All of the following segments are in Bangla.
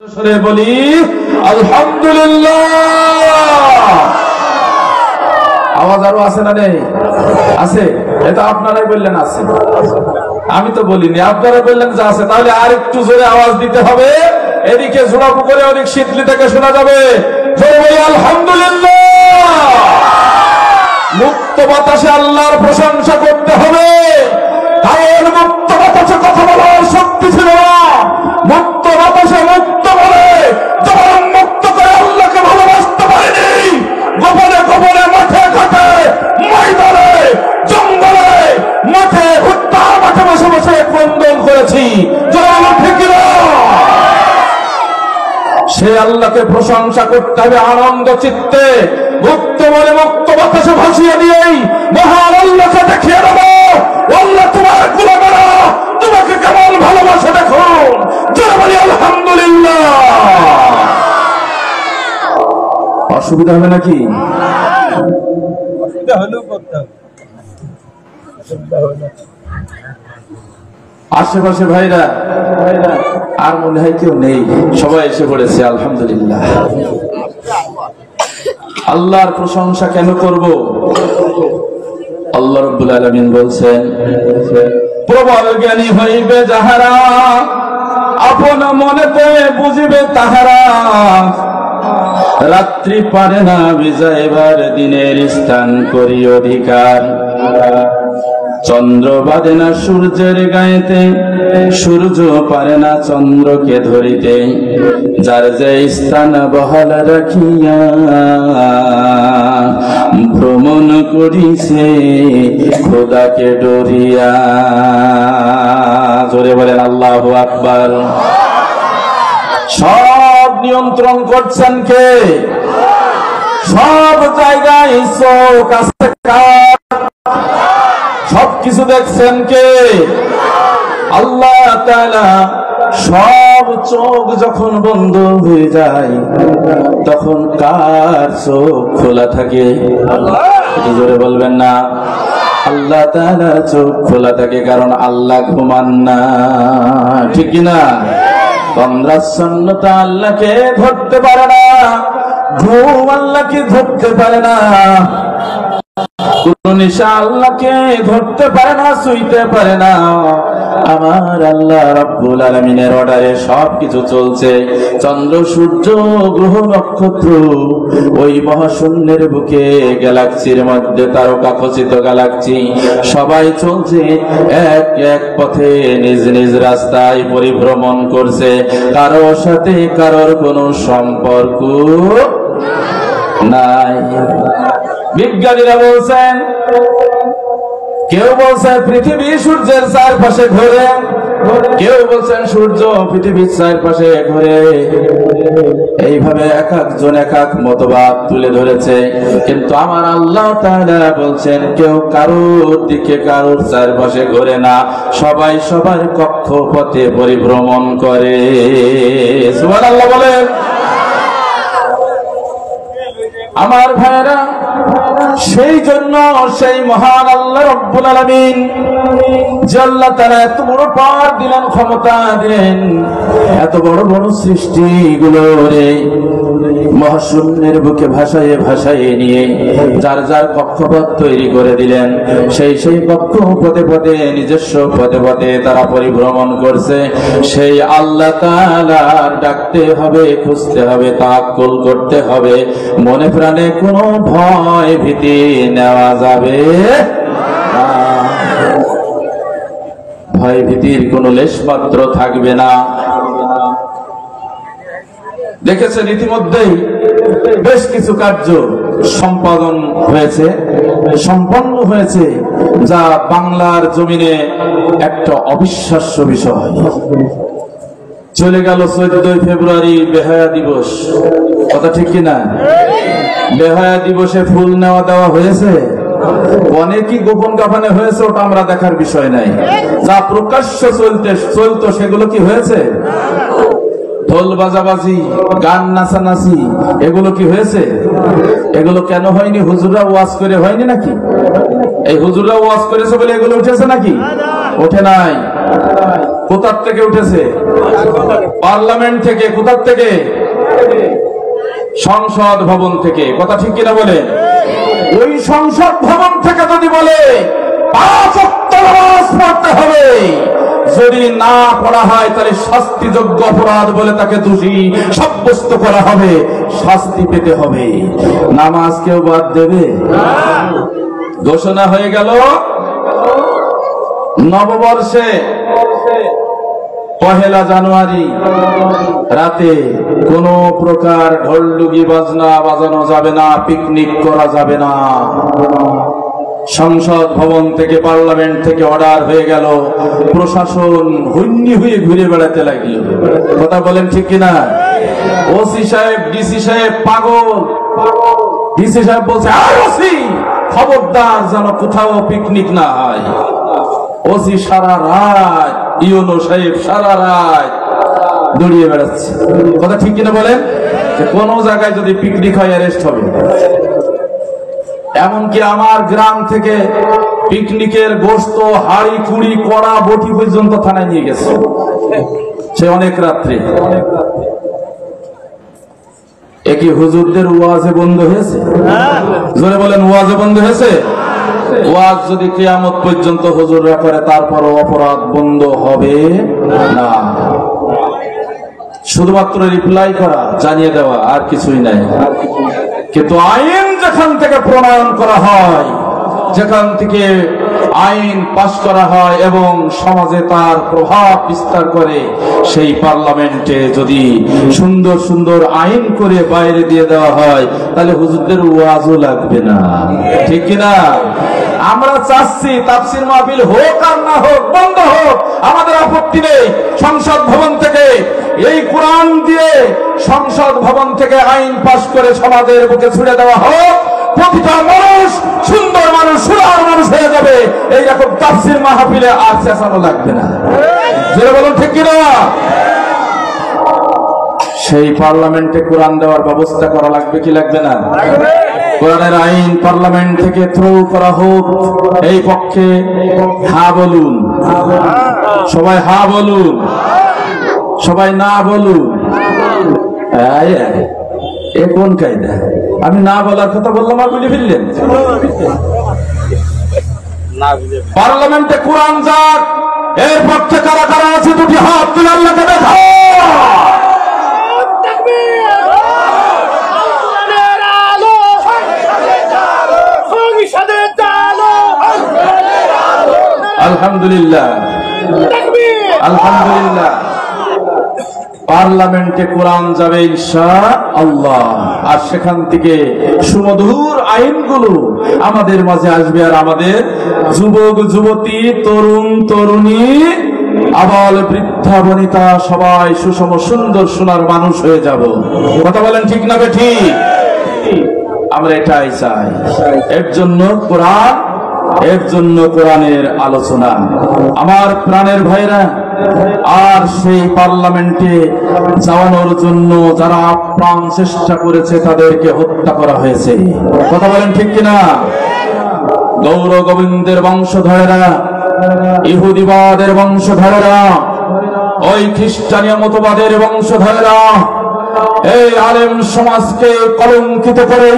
বলি আলহামদুলিল্লাহ। আওয়াজ আরো আছে না? নেই? আছে। এটা আপনারাই বললেন আছে, আমি তো বলিনি, আপনারা বললেন যে আছে। তাহলে আর একটু জোরে আওয়াজ দিতে হবে। এদিকে জোড়া পুকুরে অনেক শীতলি থেকে শোনা যাবে। জোরে বলি আলহামদুলিল্লাহ। মুক্ত বাতাসে আল্লাহর প্রশংসা করতে হবে, কারণ মুক্ত বাতাসে কথা বলার শক্তি ছিল না। মুক্ত বাতাসে মুক্ত বলে যখন মুক্ত করে আল্লাহকে ভালোবাসতে পারেনি, গোপনে গোপনে মাঠে ঘাটে ময়দানে জঙ্গলে মাঠে ভুট্টা মাঠে বসে বসে ক্রন্দন করেছি। ঠিক না? সে আল্লাহকে প্রশংসা করতে হবে আনন্দ চিত্তে, মুক্ত বলে মুক্ত বাতাসে ভাসিয়ে দিয়েই মহান আল্লাহকে দেখিয়ে দেবো। আল্লাহ তোমার গুণাগারা, তোমাকে কেমন ভালোবাসে দেখুন। জোরে বলি আলহামদুলিল্লাহ। অসুবিধা হবে নাকি? অসুবিধা হলেও করতে হবে। আশেপাশে ভাইরা আর মনে হয় কেউ নেই, সবাই এসে পড়েছে। আলহামদুলিল্লাহ। আল্লাহর প্রশংসা কেন করব? আল্লাহ রাব্বুল আলামিন বলছেন, প্রবল জ্ঞানী হইবে যাহারা, আপন মনেতে বুঝিবে তাহারা। রাত্রি পারে না বিজাইবার, দিনের স্থান করি অধিকার। চন্দ্র বাঁধে না সূর্যের গায়েতে, সূর্য পারে না চন্দ্রকে ধরিতে। যার যে স্থান বহাল রাখিয়া ভ্রমণ করিছে খোদাকে ডরিয়া। জোরে বলেন আল্লাহু আকবার। সব নিয়ন্ত্রণ করছেন কে? সব জায়গায় চোখ আছে কার? সবকিছু দেখছেন কে? আল্লাহ তাআলা। সব চোখ যখন বন্ধ হয়ে যায় তখন কার চোখ খোলা থাকে? জোরে বলবেন না? আল্লাহ তাআলার চোখ খোলা থাকে, কারণ আল্লাহ ঘুমান না। ঠিক কিনা? তন্দ্রাচ্ছন্নতা আল্লাহকে ধরতে পারে না, ঘুম আল্লাহকে ধরতে পারে না, কোন নেশা আল্লাহকে ধরতে পারে না, ছুঁইতে পারে না। আমার আল্লাহ রাব্বুল আলামিনের অর্ডারে সবকিছু চলছে। চন্দ্র, সূর্য, গ্রহ, নক্ষত্র, ওই মহাশূন্যের বুকে গ্যালাক্সির মধ্যে তারকা খচিত গ্যালাক্সি সবাই চলছে এক এক পথে, নিজ নিজ রাস্তায় পরিভ্রমণ করছে। কারোর সাথে কারোর কোনো সম্পর্ক নাই। বিজ্ঞানীরা বলছেন, কেউ বলছেন পৃথিবী সূর্যের চারপাশে ঘোরে, কেউ বলছেন সূর্য পৃথিবীর চারপাশে ঘোরে। এইভাবে এক একজন এক এক মতবাদ তুলে ধরেছে, কিন্তু আমার আল্লাহ তাআলা বলছেন কেউ কারোর দিকে কারোর চারপাশে ঘোরে না, সবাই সবার কক্ষপথে পরিভ্রমণ করে। সুবহানাল্লাহ বলেন। আমার ভাইরা, সেই জন্য সেই মহান আল্লাহ রাব্বুল আলামিন যে আল্লাহ তাআলা এত বড় পাওয়ার দিলেন, ক্ষমতা দিলেন, এত বড় বড় সৃষ্টিগুলো রে মহাশূন্যের বুকে ভাসায়ে ভাসায়ে নিয়ে যার যার কক্ষপথ তৈরি করে দিলেন। সেই সেই কক্ষপথে পথে নিজস্ব পথে পথে তারা পরিভ্রমণ করছে। সেই আল্লাহ তাআলার ডাকতে হবে, খুঁজতে হবে, তাওয়াক্কুল করতে হবে। মনে প্রাণে কোনো ভয় ভীতি নেওয়া যাবে না, ভয় ভীতির কোনো লেশ মাত্র থাকবে না। দেখেছেন ইতিমধ্যেই বেশ কিছু কার্য সম্পাদন হয়েছে, সম্পন্ন হয়েছে, যা বাংলার জমিনে একটা অবিশ্বাস্য বিষয়। চলে গেল 14 ফেব্রুয়ারি বেহায়া দিবস, কথা ঠিক কিনা? বেহায়া দিবসে ফুল নেওয়া দেওয়া হয়েছে, অনেকই গোপন কাফানে হয়েছে, ওটা আমরা দেখার বিষয় নাই। যা প্রকাশ্য চলতো সেগুলো কি হয়েছে? ঢোল বাজাবাজি, গান নাচানাচি, এগুলো কি হয়েছে? এগুলো কেন হয়নি? হুজুররা ওয়াজ করে হয়নি নাকি? এই হুজুররা ওয়াজ করেছে বলে এগুলো উঠেছে নাকি? ওঠে নাই। কোথার থেকে উঠেছে? পার্লামেন্ট থেকে। কোথার থেকে? সংসদ ভবন থেকে। কথা ঠিক কিনা বলে? ওই সংসদ ভবন থেকে যদি বলে 5 ওয়াক্ত নামাজ পড়তে হবে, যদি না পড়া হয় তাহলে শাস্তিযোগ্য অপরাধ বলে তাকে দোষী সাব্যস্ত করা হবে, শাস্তি পেতে হবে। নামাজ কেউ বাদ দেবে? ঘোষণা হয়ে গেল নববর্ষে 1 জানুয়ারি রাতে কোন প্রকার ঢোলডুগি বাজনা বাজানো যাবে না, পিকনিক করা যাবে না। সংসদ ভবন থেকে, পার্লামেন্ট থেকে অর্ডার হয়ে গেল। প্রশাসন হন্যি হয়ে ঘুরে বেড়াতে লাগলো। কথা বলেন ঠিক কিনা? ওসি সাহেব, ডিসি সাহেব পাগল। ডিসি সাহেব বলছে, ওসি খবরদার যেন কোথাও পিকনিক না হয়। ওসি সারা রাত, ইউনো সাহেব সারা রাত দৌড়িয়ে বেড়াচ্ছে। কথা ঠিক কিনা বলেন? কোন জায়গায় যদি পিকনিক হয় অ্যারেস্ট হবে। এমনকি আমার গ্রাম থেকে পিকনিকের গোস্ত, হাড়ি কুড়ি, কড়া বটি পর্যন্ত থানায় নিয়ে গেছে, সে অনেক রাত্রে। একই হুজুরদের ওয়াজে বন্ধ হয়েছে? জোরে বলেন, ওয়াজে বন্ধ হয়েছে? ওয়াজ যদি কিয়ামত পর্যন্ত হুজুররা করে তারপরও অপরাধ বন্ধ হবে না। শুধুমাত্র রিপ্লাই করা, জানিয়ে দেওয়া, আর কিছুই নাই। কিন্তু আইন যেখান থেকে প্রণয়ন করা হয়, যেখান থেকে আইন পাশ করা হয় এবং সমাজে তার প্রভাব বিস্তার করে, সেই পার্লামেন্টে যদি সুন্দর সুন্দর আইন করে বাইরে দিয়ে দেওয়া হয় তাহলে হুজুরদের ওয়াজও লাগবে না। ঠিক কিনা? আমরা চাচ্ছি তাফসীর মাহফিল হোক আর না হোক, বন্ধ হোক, আমাদের আপত্তি নেই। সংসদ ভবন থেকে এই কোরআন দিয়ে সংসদ ভবন থেকে আইন পাশ করে সমাজের বুকে ছুড়ে দেওয়া হোক। প্রতিটা মানুষ সুন্দর মানুষ, সুরার মানুষ হয়ে যাবে। এইরকম তাফসীর মাহফিলে আর চেঁচানো লাগবে না। যেটা বলুন ঠিক কিনা? সেই পার্লামেন্টে কোরআন দেওয়ার ব্যবস্থা করা লাগবে কি লাগবে না? কোরআনের আইন পার্লামেন্ট থেকে থ্রো করা হোক। এই পক্ষে হা বলুন, সবাই হা বলুন, সবাই না বলুন। এ কোন কায়দা? আমি না বলার কথা বললাম আর বুঝে ফেললেন। পার্লামেন্টে কোরআন যাক, এর পক্ষে কারা কারা আছে দুটি হাত তুলে আল্লাহকে দেখাও। আলহামদুলিল্লাহ, আলহামদুলিল্লাহ। পার্লামেন্টে কোরআন যাবে ইনশাআল্লাহ, আর সেখান থেকে সুমধুর আইনগুলো আমাদের মাঝে আসবে। আর আমাদের যুবক যুবতী, তরুণ তরুণী, আবাল বৃদ্ধা বনিতা সবাই সুষম সুন্দর সোনার মানুষ হয়ে যাব। কথা বলেন ঠিক না ঠিক? আমরা এটাই চাই। এর জন্য কোরআন, এর জন্য কোরআনের আলোচনা। আমার প্রাণের ভাইরা, আর সেই পার্লামেন্টে যাওয়ানোর জন্য যারা আপ্রাণ চেষ্টা করেছে তাদেরকে হত্যা করা হয়েছে। কথা বলেন ঠিক কিনা? গৌর গোবিন্দের বংশধরেরা, ইহুদিবাদের বংশধরেরা, ওই খ্রিস্টানীয় মতবাদের বংশধরেরা এই আলেম সমাজকে কলঙ্কিত করে,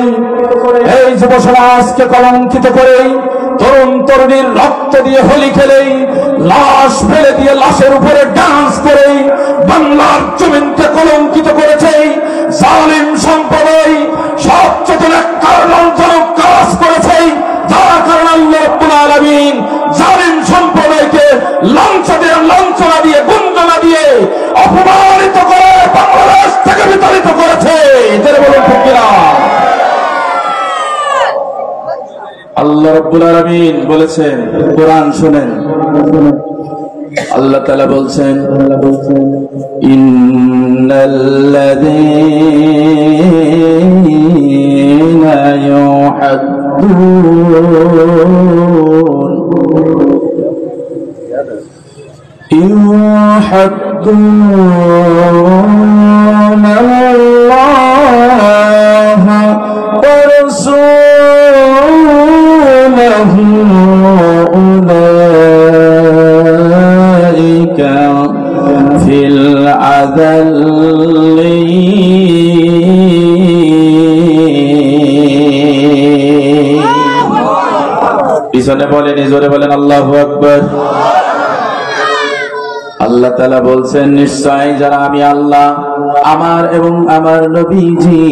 এই যুব সমাজকে কলঙ্কিত করে, তরুণ তরুণীর রক্ত দিয়ে হোলি খেলে, লাশ ফেলে দিয়ে লাশের উপরে ডান্স করে বাংলার জমিনকে কলঙ্কিত করেছে। জালিম সম্প্রদায় সচেতন একটা লজ্জাজনক কাজ করেছে, যার কারণে আল্লাহ রাব্বুল আলামিন জালিম সম্প্রদায়কে লাঞ্ছনা দিয়ে, গুঞ্জনা দিয়ে অপমানিত করে বাংলাদেশ থেকে বিতাড়িত করেছে। এদের বলুন ঠিক কিনা? আল্লাহ রাব্বুল আলামিন বলেছেন, কোরআন শুনেন, আল্লাহ তাআলা বলছেন, ইন্নাল্লাযীনা ইউহাদ্দুনা আল্লাহ ওয়া রাসূলহু উলাইকা পিছনে বলেনি, জোরে বলেন আল্লাহু আকবার। আল্লাহ তাআলা বলছেন, নিশ্চয় যারা আমি আল্লাহ আমার এবং আমার নবীজি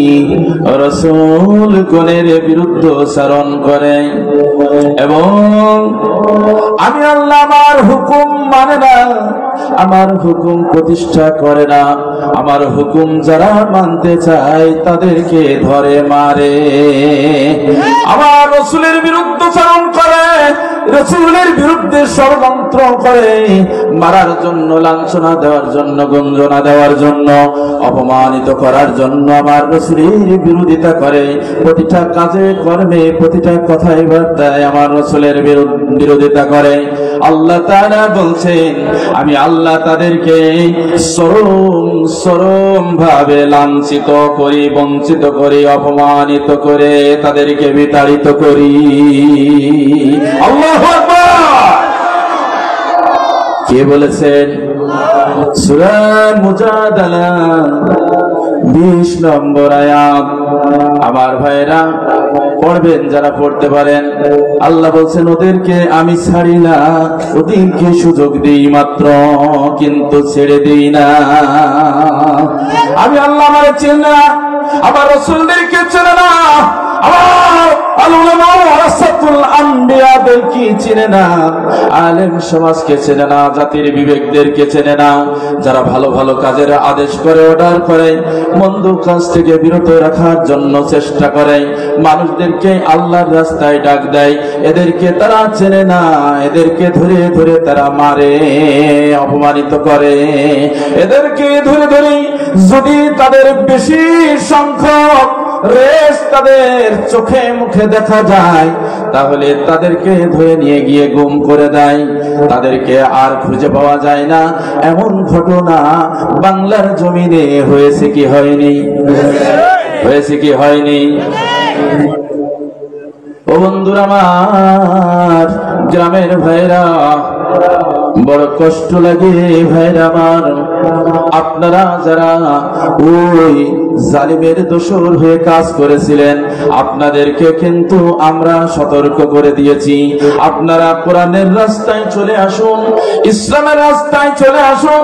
রাসূল গণের বিরুদ্ধাচরণ করে এবং আমি আল্লাহ আমার হুকুম মানে না, আমার হুকুম প্রতিষ্ঠা করে না, আমার হুকুম যারা মানতে চায় তাদেরকে ধরে মারে, আমার রাসূলের বিরুদ্ধাচরণ করে, রাসূলের বিরুদ্ধে ষড়যন্ত্র করে, মারার জন্য, লাঞ্ছনা দেওয়ার জন্য, গঞ্জনা দেওয়ার জন্য, অপমানিত করার জন্য আমার রাসূলের বিরোধিতা করে, প্রতিটা কাজে কর্মে প্রতিটা কথায় বার্তায় আমার রাসূলের বিরোধিতা করে। আল্লাহ তাআলা বলছেন, আমি আল্লাহ তাদেরকে চরম ভাবে লাঞ্ছিত করি, বঞ্চিত করি, অপমানিত করে তাদেরকে বিতাড়িত করি। আল্লাহু আকবার। কে বলেছেন? সূরা মুজাদালা 20 নম্বর আয়াত। আমার ভাইরা পড়বেন, যারা পড়তে পারেন। আল্লাহ বলছেন, ওদেরকে আমি ছাড়ি না, ওদেরকে সুযোগ দিই মাত্র, কিন্তু ছেড়ে দিই না। আমি আল্লাহ আমারে চেনে না, আমার রাসূলদেরকে চেনে না, আমার আল-উলামা ওয়ারাসাতুল আম্বিয়াদেরকে চেনে না, আলেম সমাজকে চেনে না, জাতির বিবেকদেরকে চেনে না, যারা ভালো ভালো কাজের আদেশ করে, অর্ডার করে, মন্দ কাজ থেকে বিরত রাখার জন্য চেষ্টা করে, মানুষদেরকে আল্লাহর রাস্তায় ডাক দেয়, এদেরকে তারা চেনে না, এদেরকে ধরে ধরে তারা মারে, অপমানিত করে, এদেরকে ধরে ধরে যদি তাদের বেশি সংখ্যক রেশ তাদের চোখে মুখে দেখা যায়, তাহলে তাদেরকে ধরে নিয়ে গিয়ে গুম করে দেয়, তাদেরকে আর খুঁজে পাওয়া যায় না। এমন ঘটনা বাংলার জমিনে হয়েছে কি হয়নি? হয়েছে কি হয়নি? ও বন্ধুরা আমার, গ্রামের ভাইরা, বড় কষ্ট লাগে ভাইরা আমার, আপনারা যারা ওই জালিমের দোসর হয়ে কাজ করেছিলেন, আপনাদেরকে কিন্তু আমরা সতর্ক করে দিয়েছি, আপনারা কোরআনের রাস্তায় চলে আসুন, ইসলামের রাস্তায় চলে আসুন,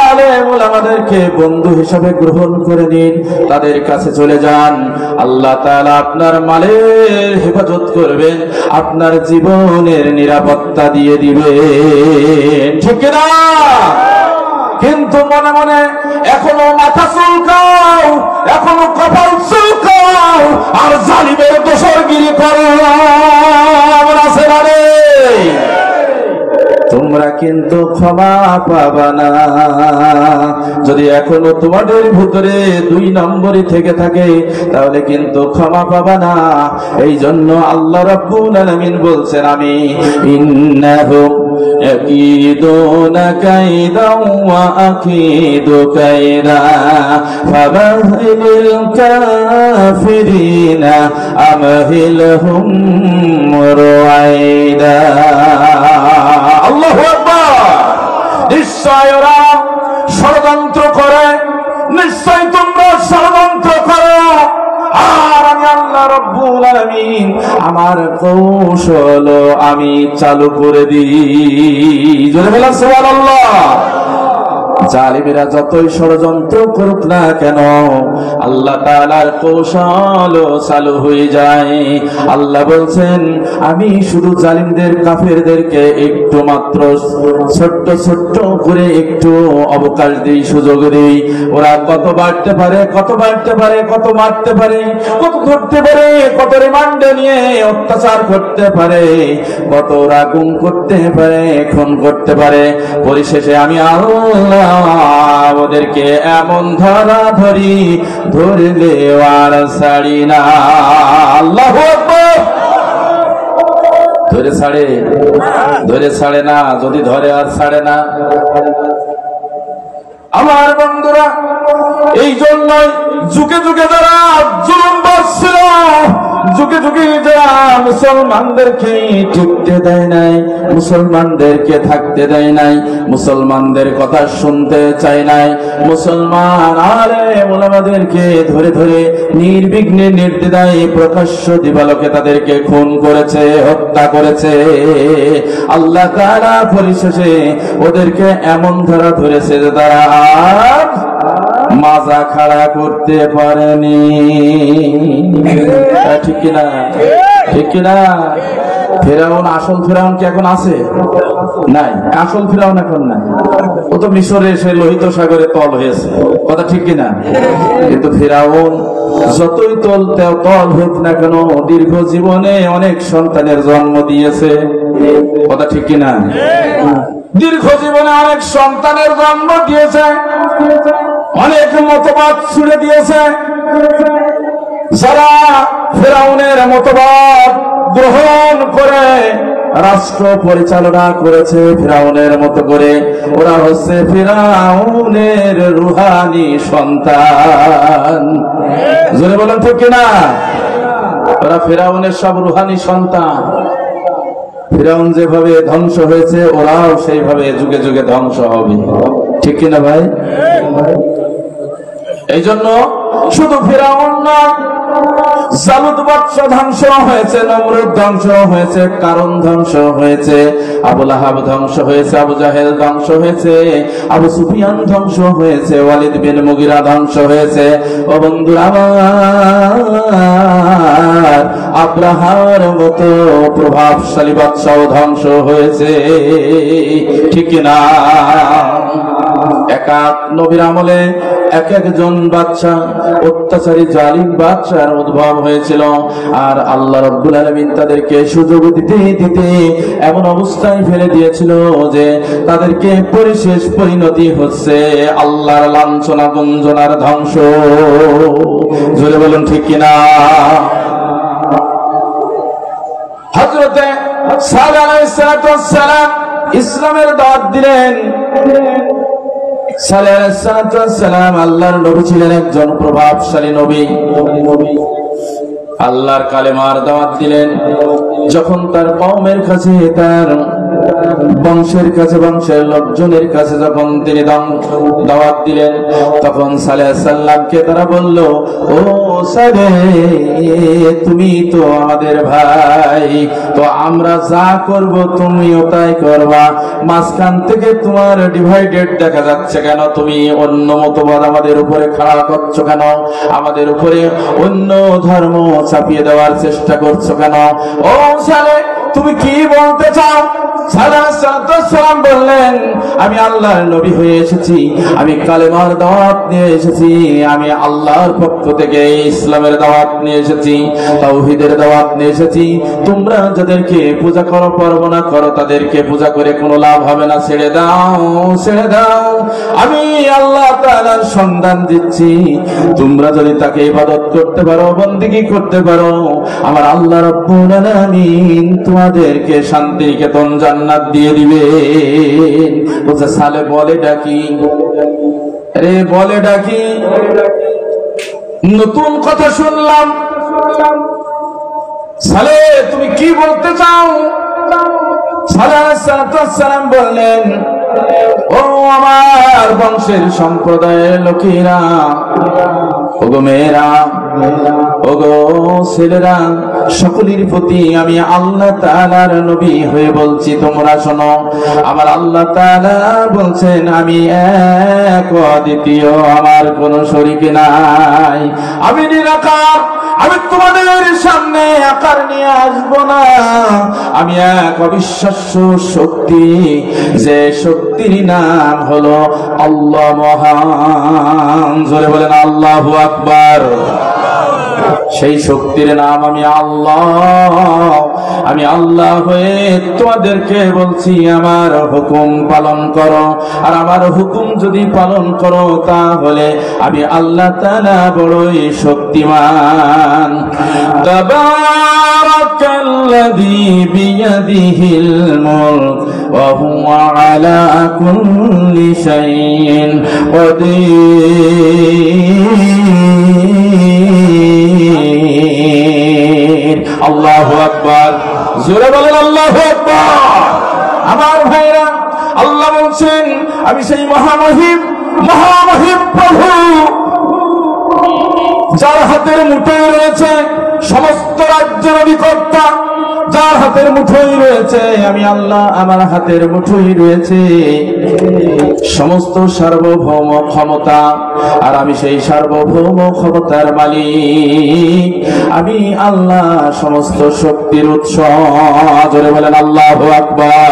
আলেম ওলামাদেরকে বন্ধু হিসাবে গ্রহণ করে নিন, তাদের কাছে চলে যান। আল্লাহ তাআলা আপনার মালের হেফাজত করবেন, আপনার জীবনের নিরাপত্তা দিয়ে দিবেন, ঠিক না? কিন্তু মনে মনে এখনো মাথা চুলকাও, এখনো কপাল চুলকাও, আর জালিমের দোসরগিরি করো, আছে না রে? তোমরা কিন্তু ক্ষমা পাবা না। যদি এখনো তোমাদের ভিতরে 2 নম্বরই থেকে থাকে, তাহলে কিন্তু ক্ষমা পাবা না। এই জন্য আল্লাহ রাব্বুল আলামিন বলছেন, আমি ইন্নাহুম ইয়াকিদুনা কাইদাও ওয়া আকিদু কাইদা ফামাহিলিল কাফিরিনা আমহিলহুম রুয়াইদা। আল্লাহু আকবার। নিশ্চয় ওরা ষড়যন্ত্র করে, নিশ্চয় তোমরা ষড়যন্ত্র করো, আর আমি আল্লাহ রাব্বুল আলামিন আমার কৌশল আমি চালু করে দিই। জোরে বলেন সুবহানাল্লাহ। জালিমেরা যতই ষড়যন্ত্র করুক না কেন, আল্লাহ তাআলার কৌশল চালু হয়ে যায়। আল্লাহ বলছেন, আমি শুধু জালিমদের কাফেরদেরকে একটু মাত্র ছোট্ট ছোট্ট করে একটু অবকাশ দিই, সুযোগ দিই। ওরা কত বাড়তে পারে, কত বাড়তে পারে, কত মারতে পারে, কত ধরতে পারে, কত রিমান্ডে নিয়ে অত্যাচার করতে পারে, কত ওরা গুম করতে পারে, খুন করতে পারে। পরিশেষে আমি আল্লাহ ওদেরকে এমন ধরা ধরি, ধরলে আর ছাড়ি না। আল্লাহু আকবার। ধরে ছাড়ে? ধরে ছাড়ে না। যদি ধরে আর ছাড়ে না। আমার বন্ধুরা, এই জন্যই যুগে যুগে যারা জুলুম করছিল, যুগে যুগে যারা মুসলমানদেরকে টিকতে দেয় নাই, মুসলমানদেরকে থাকতে দেয় নাই, মুসলমানদের কথা শুনতে চায় নাই, মুসলমান আলেম ওলামাদেরকে ধরে ধরে নির্বিঘ্নে নির্দ্বিধায় প্রকাশ্য দিবালোকে তাদেরকে খুন করেছে, হত্যা করেছে। আল্লাহ তাআলা পরিশেষে ওদেরকে এমন ধরা ধরেছে যে তারা আর মাজা খাড়া করতে পারেনি। ঠিক কিনা? ঠিক কিনা? ফেরাউন, আসল ফেরাউন কি এখন আছে? নাই, আসল ফেরাউন এখন নাই। ও তো মিশরে এসে লোহিত সাগরে তল হয়েছে, কথা ঠিক কিনা? কিন্তু ফেরাউন যতই তল হোক না কেন দীর্ঘ জীবনে অনেক সন্তানের জন্ম দিয়েছে, কথা ঠিক কিনা? দীর্ঘ জীবনে অনেক সন্তানের জন্ম দিয়েছে, অনেক মতবাদ ছুড়ে দিয়েছে। যারা ফেরাউনের মতবাদ গ্রহণ করে রাষ্ট্র পরিচালনা করেছে ফেরাউনের মতো করে, ওরা হচ্ছে ফেরাউনের রুহানি সন্তান। জোরে বলেন ঠিক কিনা? ওরা ফেরাউনের সব রুহানি সন্তান। ফেরাউন যেভাবে ধ্বংস হয়েছে ওরাও সেইভাবে যুগে যুগে ধ্বংস হবে, ঠিক কিনা ভাই? এই জন্য শুধু ফেরাউন না, জালুত বাদশা ধ্বংস হয়েছে, নমরুদ ধ্বংস হয়েছে, কারুন ধ্বংস হয়েছে, আবু লাহাব ধ্বংস হয়েছে, আবু জাহেল ধ্বংস হয়েছে, আবু সুফিয়ান ধ্বংস হয়েছে, ওয়ালিদ বিন মুগিরা ধ্বংস হয়েছে। ও বন্ধুরা আমার, আব্রাহার মতো প্রভাবশালী বাদশাও ধ্বংস হয়েছে, ঠিক না? এক এক নবীর আমলে এক একজন বাদশা, অত্যাচারী জালিম বাদশার উদ্ভব হয়েছিল। আর আল্লাহ রাব্বুল আলামিন তাদেরকে সুযোগ দিতে দিতে এমন অবস্থায় ফেলে দিয়েছিল যে তাদেরকে পরিশেষ পরিণতি হচ্ছে আল্লাহর লাঞ্ছনা গঞ্জনার ধ্বংস। জোরে বলুন ঠিক কিনা? হযরতে সালেহ আলাইহিস সালাম ইসলামের দাওয়াত দিলেন। সালেহ আলাইহিস সালাম আল্লাহর নবী ছিলেন, একজন প্রভাবশালী নবী। আল্লাহর কালেমার দাওয়াত দিলেন। যখন তার কওমের কাছে, তার বংশের কাছে, বংশের লোকজনের কাছে যখন তিনি দাওয়াত দিলেন, তখন সালেহ সাল্লামকে তারা বলল, ও সালেহ, তুমি তো আমাদের ভাই, তো আমরা যা করব তুমিও তাই করবা, মাঝখান থেকে তোমার ডিভাইডেড দেখা যাচ্ছে কেন? তুমি অন্য মতবাদ আমাদের উপরে খাড়া করছো কেন? আমাদের উপরে অন্য ধর্ম চাপিয়ে দেওয়ার চেষ্টা করছো কেন? ও সালেহ, তুমি কি বলতে চাও? সালাম বললেন, আমি আল্লাহর নবী হয়ে এসেছি, আমি কালেমার দাওয়াত নিয়ে এসেছি, আমি আল্লাহর পক্ষ থেকে ইসলামের দাওয়াত নিয়ে এসেছি, তাওহীদের দাওয়াত নিয়ে এসেছি। তোমরা যাদেরকে পূজা করো, পারবো না করো, তাদেরকে পূজা করে কোনো লাভ হবে না, ছেড়ে দাও, ছেড়ে দাও। আমি আল্লাহ তাআলার সন্ধান দিচ্ছি, তোমরা যদি তাকে ইবাদত করতে পারো, বন্দেগী করতে পারো, আমার আল্লাহ রাব্বুল আলামিন তোমাদেরকে শান্তি নিকেতন জান্নাত দিয়ে দিবে। বলছে সালেহ, বলে ডাকি, আরে বলে ডাকি, নতুন কথা শুনলাম। সালেহ, তুমি কি বলতে চাও? সালেহ আলাইহিস সালাম বললেন, ও আমার বংশের সম্প্রদায়ের লোকেরা, ওগো মেয়েরা, ওগো ছেলেরা, সকলের প্রতি আমি আল্লাহ তাআলার নবী হয়ে বলছি, তোমরা শোনো। আমার আল্লাহ তাআলা বলছেন, আমি এক অদ্বিতীয়, আমার কোনো শরীক নাই, আমি নিরাকার, আমি তোমাদের সামনে আকার নিয়ে আসবো না, আমি এক অবিশ্বাস্য শক্তি, যে শক্তির নাম হলো আল্লাহ মহান। জোরে বলেন আল্লাহু আকবার। সেই শক্তির নাম আমি আল্লাহ। আমি আল্লাহ হয়ে তোমাদেরকে বলছি, আমার হুকুম পালন করো, আর আমার হুকুম যদি পালন করো তাহলে আমি আল্লাহ তাআলা বড়ই শক্তিমান। তাবারাকাল্লাযী বিয়াদিহিল মুলক ওয়া হুয়া আলা কুল্লি শাইইন কাদির। আকবার। আমার ভাইরা, আল্লাহ বলছেন আমি সেই মহামহিম প্রভু, যার হাতের মুঠোয় রয়েছে সমস্ত রাজ্যের অধিকর্তা, যার হাতের মুঠোয় রয়েছে আমি আল্লাহ, আমার হাতের মুঠোয় রয়েছে সমস্ত সার্বভৌম ক্ষমতা, আর আমি সেই সার্বভৌম ক্ষমতার মালিক, আমি আল্লাহ সমস্ত শক্তির উৎস। জোরে বলেন আল্লাহু আকবার।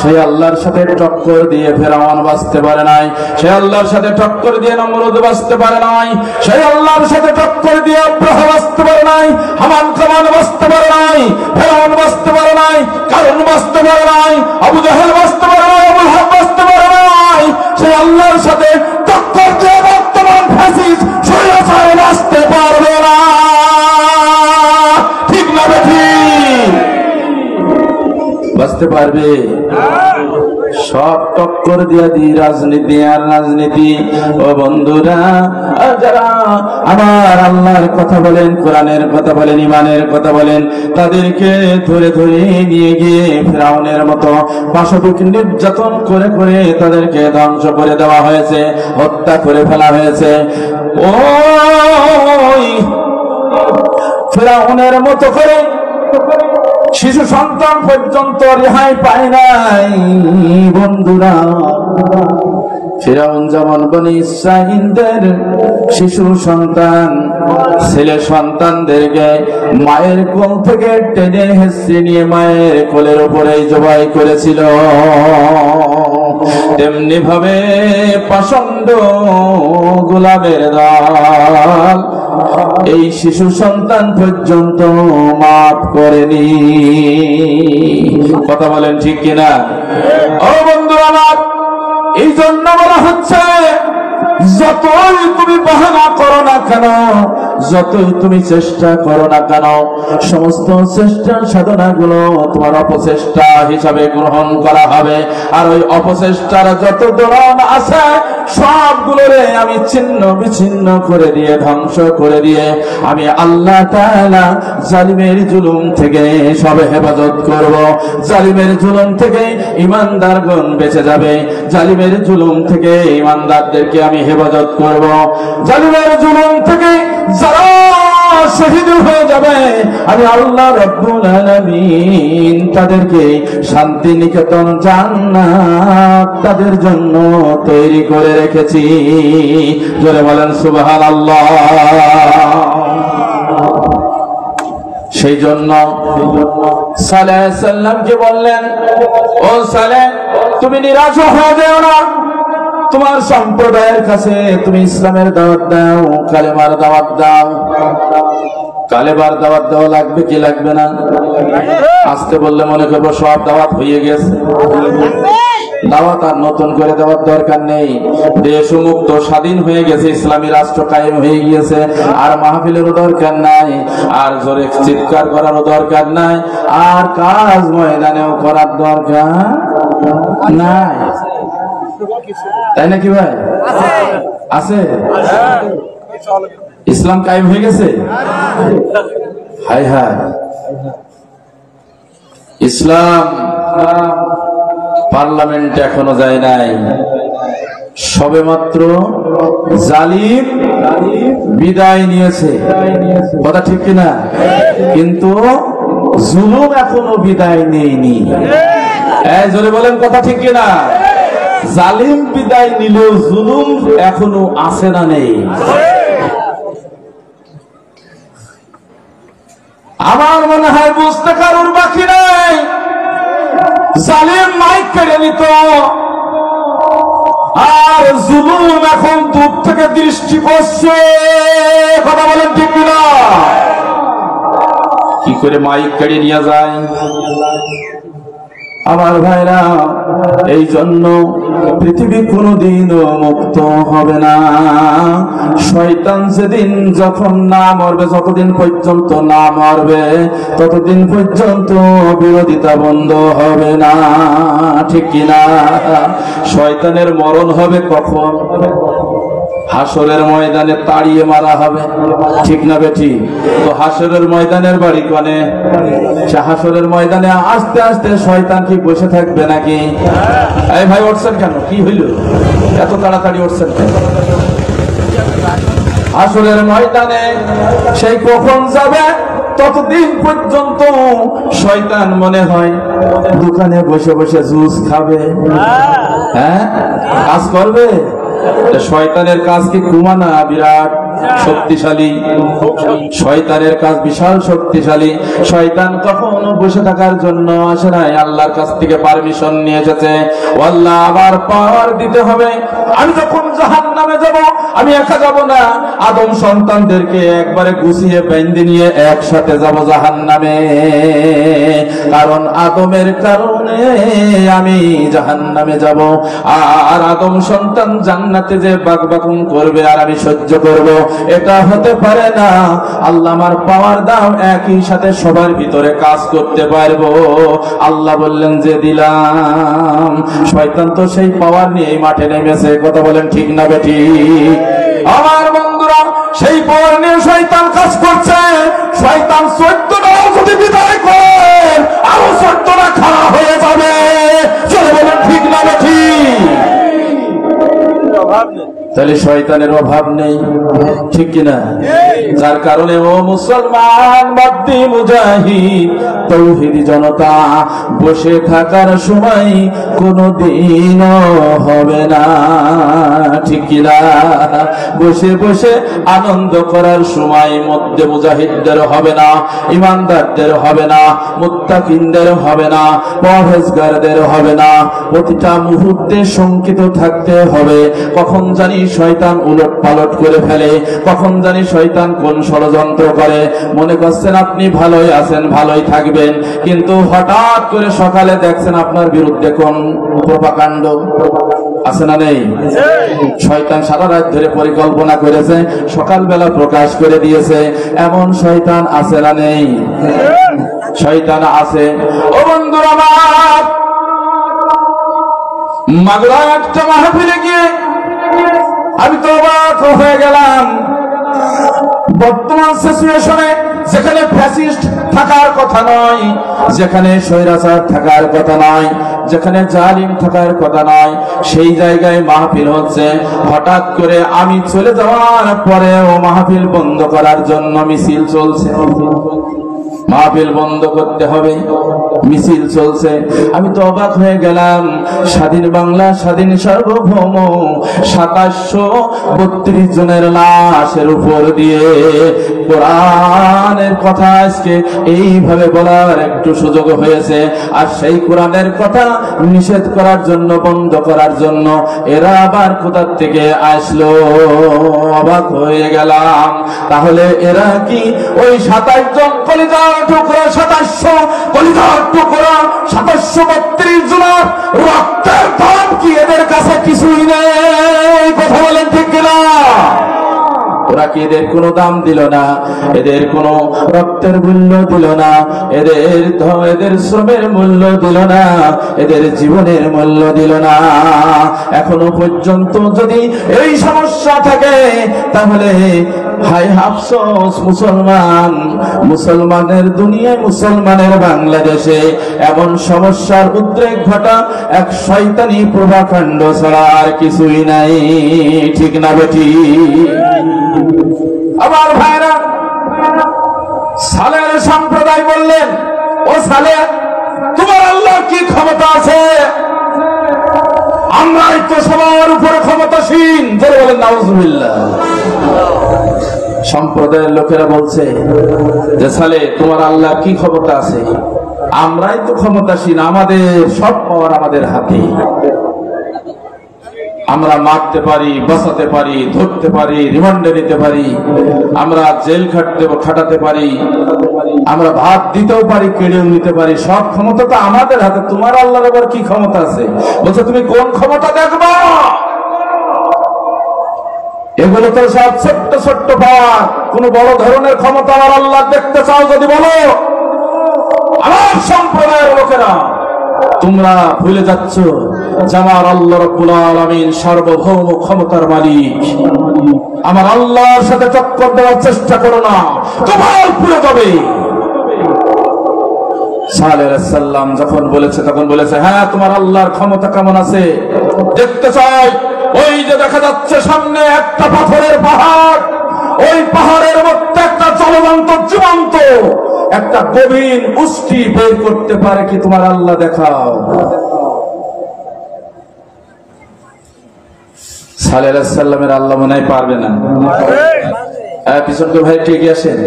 সেই আল্লাহর সাথে টক্কর দিয়ে ফেরাউন বাঁচতে পারে নাই, সেই আল্লাহর সাথে টক্কর দিয়ে নমরুদ বাঁচতে পারে নাই, সেই আল্লাহর সাথে টক্কর দিয়ে আব্রাহা বাঁচতে পারে নাই, হামান কামান বাঁচতে পারে নাই, ফেরাউন বাঁচতে পারে নাই, কারুন বাঁচতে পারে নাই, আবু জাহেল বাঁচতে পারে নাই, আবুল হাব বাঁচতে পারে নাই। সেই আল্লাহর সাথে টক্কর দিয়ে বর্তমান ফ্যাসিস্ট স্বৈরাচার বাঁচতে পারবে না। ঠিক না বেঠিক? বাঁচতে পারবে? সব টক্কর দিয়া দি রাজনীতি আর রাজনীতি। ও বন্ধুরা, যারা আমার আল্লাহর কথা বলেন, কোরআনের কথা বলেন, ইমানের কথা বলেন, তাদেরকে ধরে ধরে নিয়ে গিয়ে ফিরআউনের মতো পাশবিক নির্যাতন করে করে তাদেরকে ধ্বংস করে দেওয়া হয়েছে, হত্যা করে ফেলা হয়েছে। ওই ফিরআউনের মতো করে শিশু সন্তান পর্যন্ত রেহাই পায় নাই। বন্ধুরা, ফিরআউন যেমন বনি ইসরাঈলদের শিশু সন্তান, ছেলে সন্তানদেরকে মায়ের কোল থেকে টেনে হেঁচড়ে নিয়ে মায়ের কোলের উপরেই জবাই করেছিল, তেমনি ভাবে পাষণ্ড গোলামের দল এই শিশু সন্তান পর্যন্ত মাফ করেনি। কথা বলেন ঠিক কিনা? ও বন্ধু আমার, এই জন্য বলা হচ্ছে যতই তুমি বাহানা করো না কেন, যতই তুমি চেষ্টা করো না কেন, সমস্ত চেষ্টা সাধনা গুলো তোমার অপচেষ্টা হিসাবে গ্রহণ করা হবে। আর ওই অপচেষ্টার যত দোলন আছে সবগুলোরে আমি ছিন্ন বিচ্ছিন্ন করে দিয়ে, ধ্বংস করে দিয়ে আমি আল্লাহ তাআলা জালিমের জুলুম থেকে সব হেফাজত করব। জালিমের জুলুম থেকে ঈমানদারগণ বেঁচে যাবে, জালিমের জুলুম থেকে ঈমানদারদেরকে আমি হেফাজত করব। জালিমের জুলুম থেকে যারা শহীদ হয়ে যাবে আমি আল্লাহ রাব্বুল আলামিন তাদেরকে শান্তি নিকেতন জান্নাত তাদের জন্য তৈরি করে রেখেছি। জোরে বলেন সুবহানাল্লাহ। সেই জন্য সালেহ সাল্লামকে বললেন, ও সালেহ, তুমি নিরাশ হয়ে যেও না, তোমার সম্প্রদায়ের কাছে তুমি ইসলামের দাওয়াত দাও, কালেমার দাওয়াত দাও। কালেমার দাওয়াত দেওয়া লাগবে কি লাগবে না? আসতে বললে মনে করবো সব দাওয়াত হয়ে গেছে। দাওয়াত আর নতুন করে দেওয়ার দরকার নেই। দেশ মুক্ত স্বাধীন হয়ে গেছে, ইসলামী রাষ্ট্র কায়েম হয়ে গিয়েছে, আর মাহফিলেরও দরকার নাই, আর জোরে চিৎকার করারও দরকার নাই, আর কাজ ময়দানেও করার দরকার নাই। তাই নাকি ভাই? আছে? ইসলাম কায়েম হয়ে গেছে? হায় হায়, ইসলাম পার্লামেন্টে এখনো যায় নাই, সবেমাত্র জালিম বিদায় নিয়েছে। কথা ঠিক কিনা? কিন্তু জুলুম এখনো বিদায় নেয়নি। জোরে বলেন কথা ঠিক কিনা? জালিম বিদায় নিলেও জুলুম এখনো আছে না নেই? আমার মনে হয় বুঝতে কারোর বাকি নাই। জালিম মাইক কেড়ে নিত, আর জুলুম এখন দূর থেকে দৃষ্টি করছে। কথা বলেন ঠিক কিনা? কি করে মাইক কেড়ে নিয়ে যায়? আমার ভাইরা, এই জন্য পৃথিবী কোনোদিনও মুক্ত হবে না। শয়তান যেদিন যখন না মরবে, যতদিন পর্যন্ত না মরবে ততদিন পর্যন্ত বিরোধিতা বন্ধ হবে না। ঠিক কিনা? শয়তানের মরণ হবে কখন? হাসরের ময়দানে তাড়িয়ে মারা হবে, ঠিক না বেঠি? তো হাসরের ময়দানের বাড়ি কোনে? সে হাসরের ময়দানে আস্তে আস্তে শয়তান কি বসে থাকবে নাকি? এই ভাই উঠছেন কেন? কি হইল এত তাড়াতাড়ি উঠছেন কেন? হাসরের ময়দানে সেই কখন যাবে ততদিন পর্যন্ত শয়তান মনে হয় দোকানে বসে বসে জুস খাবে, হ্যাঁ কাজ করবে। শয়তানের কাজ কি কুমানা বিরাট শক্তিশালী, শয়তানের কাজ বিশাল শক্তিশালী। শয়তান কখনো বসে থাকার জন্য আসে নাই, আল্লাহর কাছ থেকে পারমিশন নিয়ে এসেছে। আল্লাহ আবার পাওয়ার দিতে হবে। আমি যখন জাহান্নামে যাব আমি একা যাব না, আদম সন্তানদেরকে একবারে গুছিয়ে বেঁধে নিয়ে একসাথে যাব জাহান্নামে। কারণ আদমের কারণে আমি জাহান্নামে যাব, আর আদম সন্তান জান্নাতে যে বাকবাকুম করবে আর আমি সহ্য করব, এটা হতে পারে না। আল্লাহ আমার পাওয়ার দাম একই সাথে সবার ভিতরে কাজ করতে পারবো। আল্লাহ বললেন যে দিলাম। শয়তান তো সেই পাওয়ার নিয়ে এই মাঠে নেমেছে, কথা বলেন ঠিক না বেটি? আমার বন্ধুরা, সেই পাওয়ার নিয়ে শয়তান কাজ করছে। শয়তান 14টা যদি বিদায় করেন আরো 14টা খারাপ হয়ে যাবে, চলে বলেন ঠিক না বেটি? তাহলে শয়তানের অভাব নেই, ঠিক কিনা? যার কারণে ও মুসলমান বাদ্দি মুজাহিদ তৌহিদি জনতা, বসে থাকার সময় কোনদিন হবে না, ঠিক কিনা? বসে বসে আনন্দ করার সময় মধ্যে মুজাহিদদের হবে না, ইমানদারদের হবে না, মুত্তাকিনদের হবে না, পরহেজগারদের হবে না। প্রতিটা মুহূর্তে শঙ্কিত থাকতে হবে, কখন জানি শয়তান উলট পালট করে ফেলে, কখন জানি শয়তান কোন ষড়যন্ত্র করে। মনে করছেন আপনি ভালোই আছেন, ভালোই থাকবেন, কিন্তু হঠাৎ করে সকালে দেখছেন আপনার বিরুদ্ধে কোন প্রোপাগান্ড আছে না নেই? শয়তান সারা রাত ধরে পরিকল্পনা করেছে, সকালবেলা প্রকাশ করে দিয়েছে। এমন শয়তান আছে না নেই? শয়তান আছে। ও বন্ধুরা আমার, মাগুরা একটা মাহফিলে গিয়ে আমি তো অবাক হয়ে গেলাম। বর্তমান সিচুয়েশনে যেখানে ফ্যাসিস্ট থাকার কথা নয়, যেখানে স্বৈরাচার থাকার কথা নয়, যেখানে জালিম থাকার কথা নয়, সেই জায়গায় মাহফিল হচ্ছে। হঠাৎ করে আমি চলে যাওয়ার পরেও মাহফিল বন্ধ করার জন্য মিছিল চলছে। মাহফিল বন্ধ করতে হবে, মিছিল চলছে। আমি তো অবাক হয়ে গেলাম। স্বাধীন বাংলা, স্বাধীন সার্বভৌম 2732 জনের লাশের উপর দিয়ে কোরআনের কথা আজকে এইভাবে বলার একটু সুযোগ হয়েছে। আর সেই কোরআনের কথা নিষেধ করার জন্য, বন্ধ করার জন্য এরা আবার কোথার থেকে আসলো? অবাক হয়ে গেলাম। তাহলে এরা কি ওই 27 জন কলিজার টুকরা, 2700 কলিজার টুকরা, 732 জনের রক্তের দাম কি এদের কাছে কিছুই নেই? কথা বলেন ঠিক কিনা? ওরা কি এদের কোনো দাম দিল না? এদের কোনো রক্তের মূল্য দিল না? এদের শ্রমের মূল্য দিল না? এদের জীবনের মূল্য দিল না? এখনো পর্যন্ত যদি এই সমস্যা থাকে তাহলে হায় আফসোস, মুসলমানের দুনিয়ায়, মুসলমানের বাংলাদেশে এমন সমস্যার উদ্রেক ঘটা এক শয়তানি প্রভাকাণ্ড ছাড়া আর কিছুই নাই, ঠিক না বেটি? আমার ভাইরা, সালেহ সম্প্রদায় বললেন, ও সালেহ, তোমার আল্লাহর কি ক্ষমতা আছে? আমরাই তো সবার উপরে ক্ষমতাসীন। জোরে বলেন নাউজুবিল্লাহ। সম্প্রদায়ের লোকেরা বলছে যে সালেহ, তোমার আল্লাহর কি ক্ষমতা আছে? আমরাই তো ক্ষমতাসীন, আমাদের সব পাওয়ার আমাদের হাতে। আমরা মারতে পারি, বাঁচাতে পারি, ধরতে পারি, রিমান্ডে নিতে পারি, আমরা জেল খাটাতে পারি, আমরা ভাত দিতেও পারি, কেড়েও নিতে পারি। সব ক্ষমতা তো আমাদের হাতে। তোমার আল্লাহর আবার কি ক্ষমতা আছে? বলছে তুমি কোন ক্ষমতা দেখবা? এগুলো তো সব ছোট্ট ছোট্ট পাওয়ার। কোন বড় ধরনের ক্ষমতা আমার আল্লাহ দেখতে চাও যদি বলো। আমার সম্প্রদায়ের লোকেরা, তোমরা ভুলে যাচ্ছ যে আমার আল্লাহ রাব্বুল আলামিন সার্বভৌম ক্ষমতার মালিক, আমার আল্লাহর সাথে টক্কর দেওয়ার চেষ্টা করো না, তোমার পুরো যাবে। সালেহ আলাইহিস সালাম যখন বলেছে তখন বলেছে, হ্যাঁ তোমার আল্লাহর ক্ষমতা কেমন আছে দেখতে চাই। ওই যে দেখা যাচ্ছে সামনে একটা পাথরের পাহাড়, ওই পাহাড়ের মধ্যে একটা চলন্ত জীবন্ত একটা গভীর উষ্টি বের করতে পারে কি তোমার আল্লাহ দেখাও। সালেহ আলাইহিস সালামের আল্লাহ মনে হয় পারবে না। পিছনকে ভাই একটু এগিয়ে আসেন,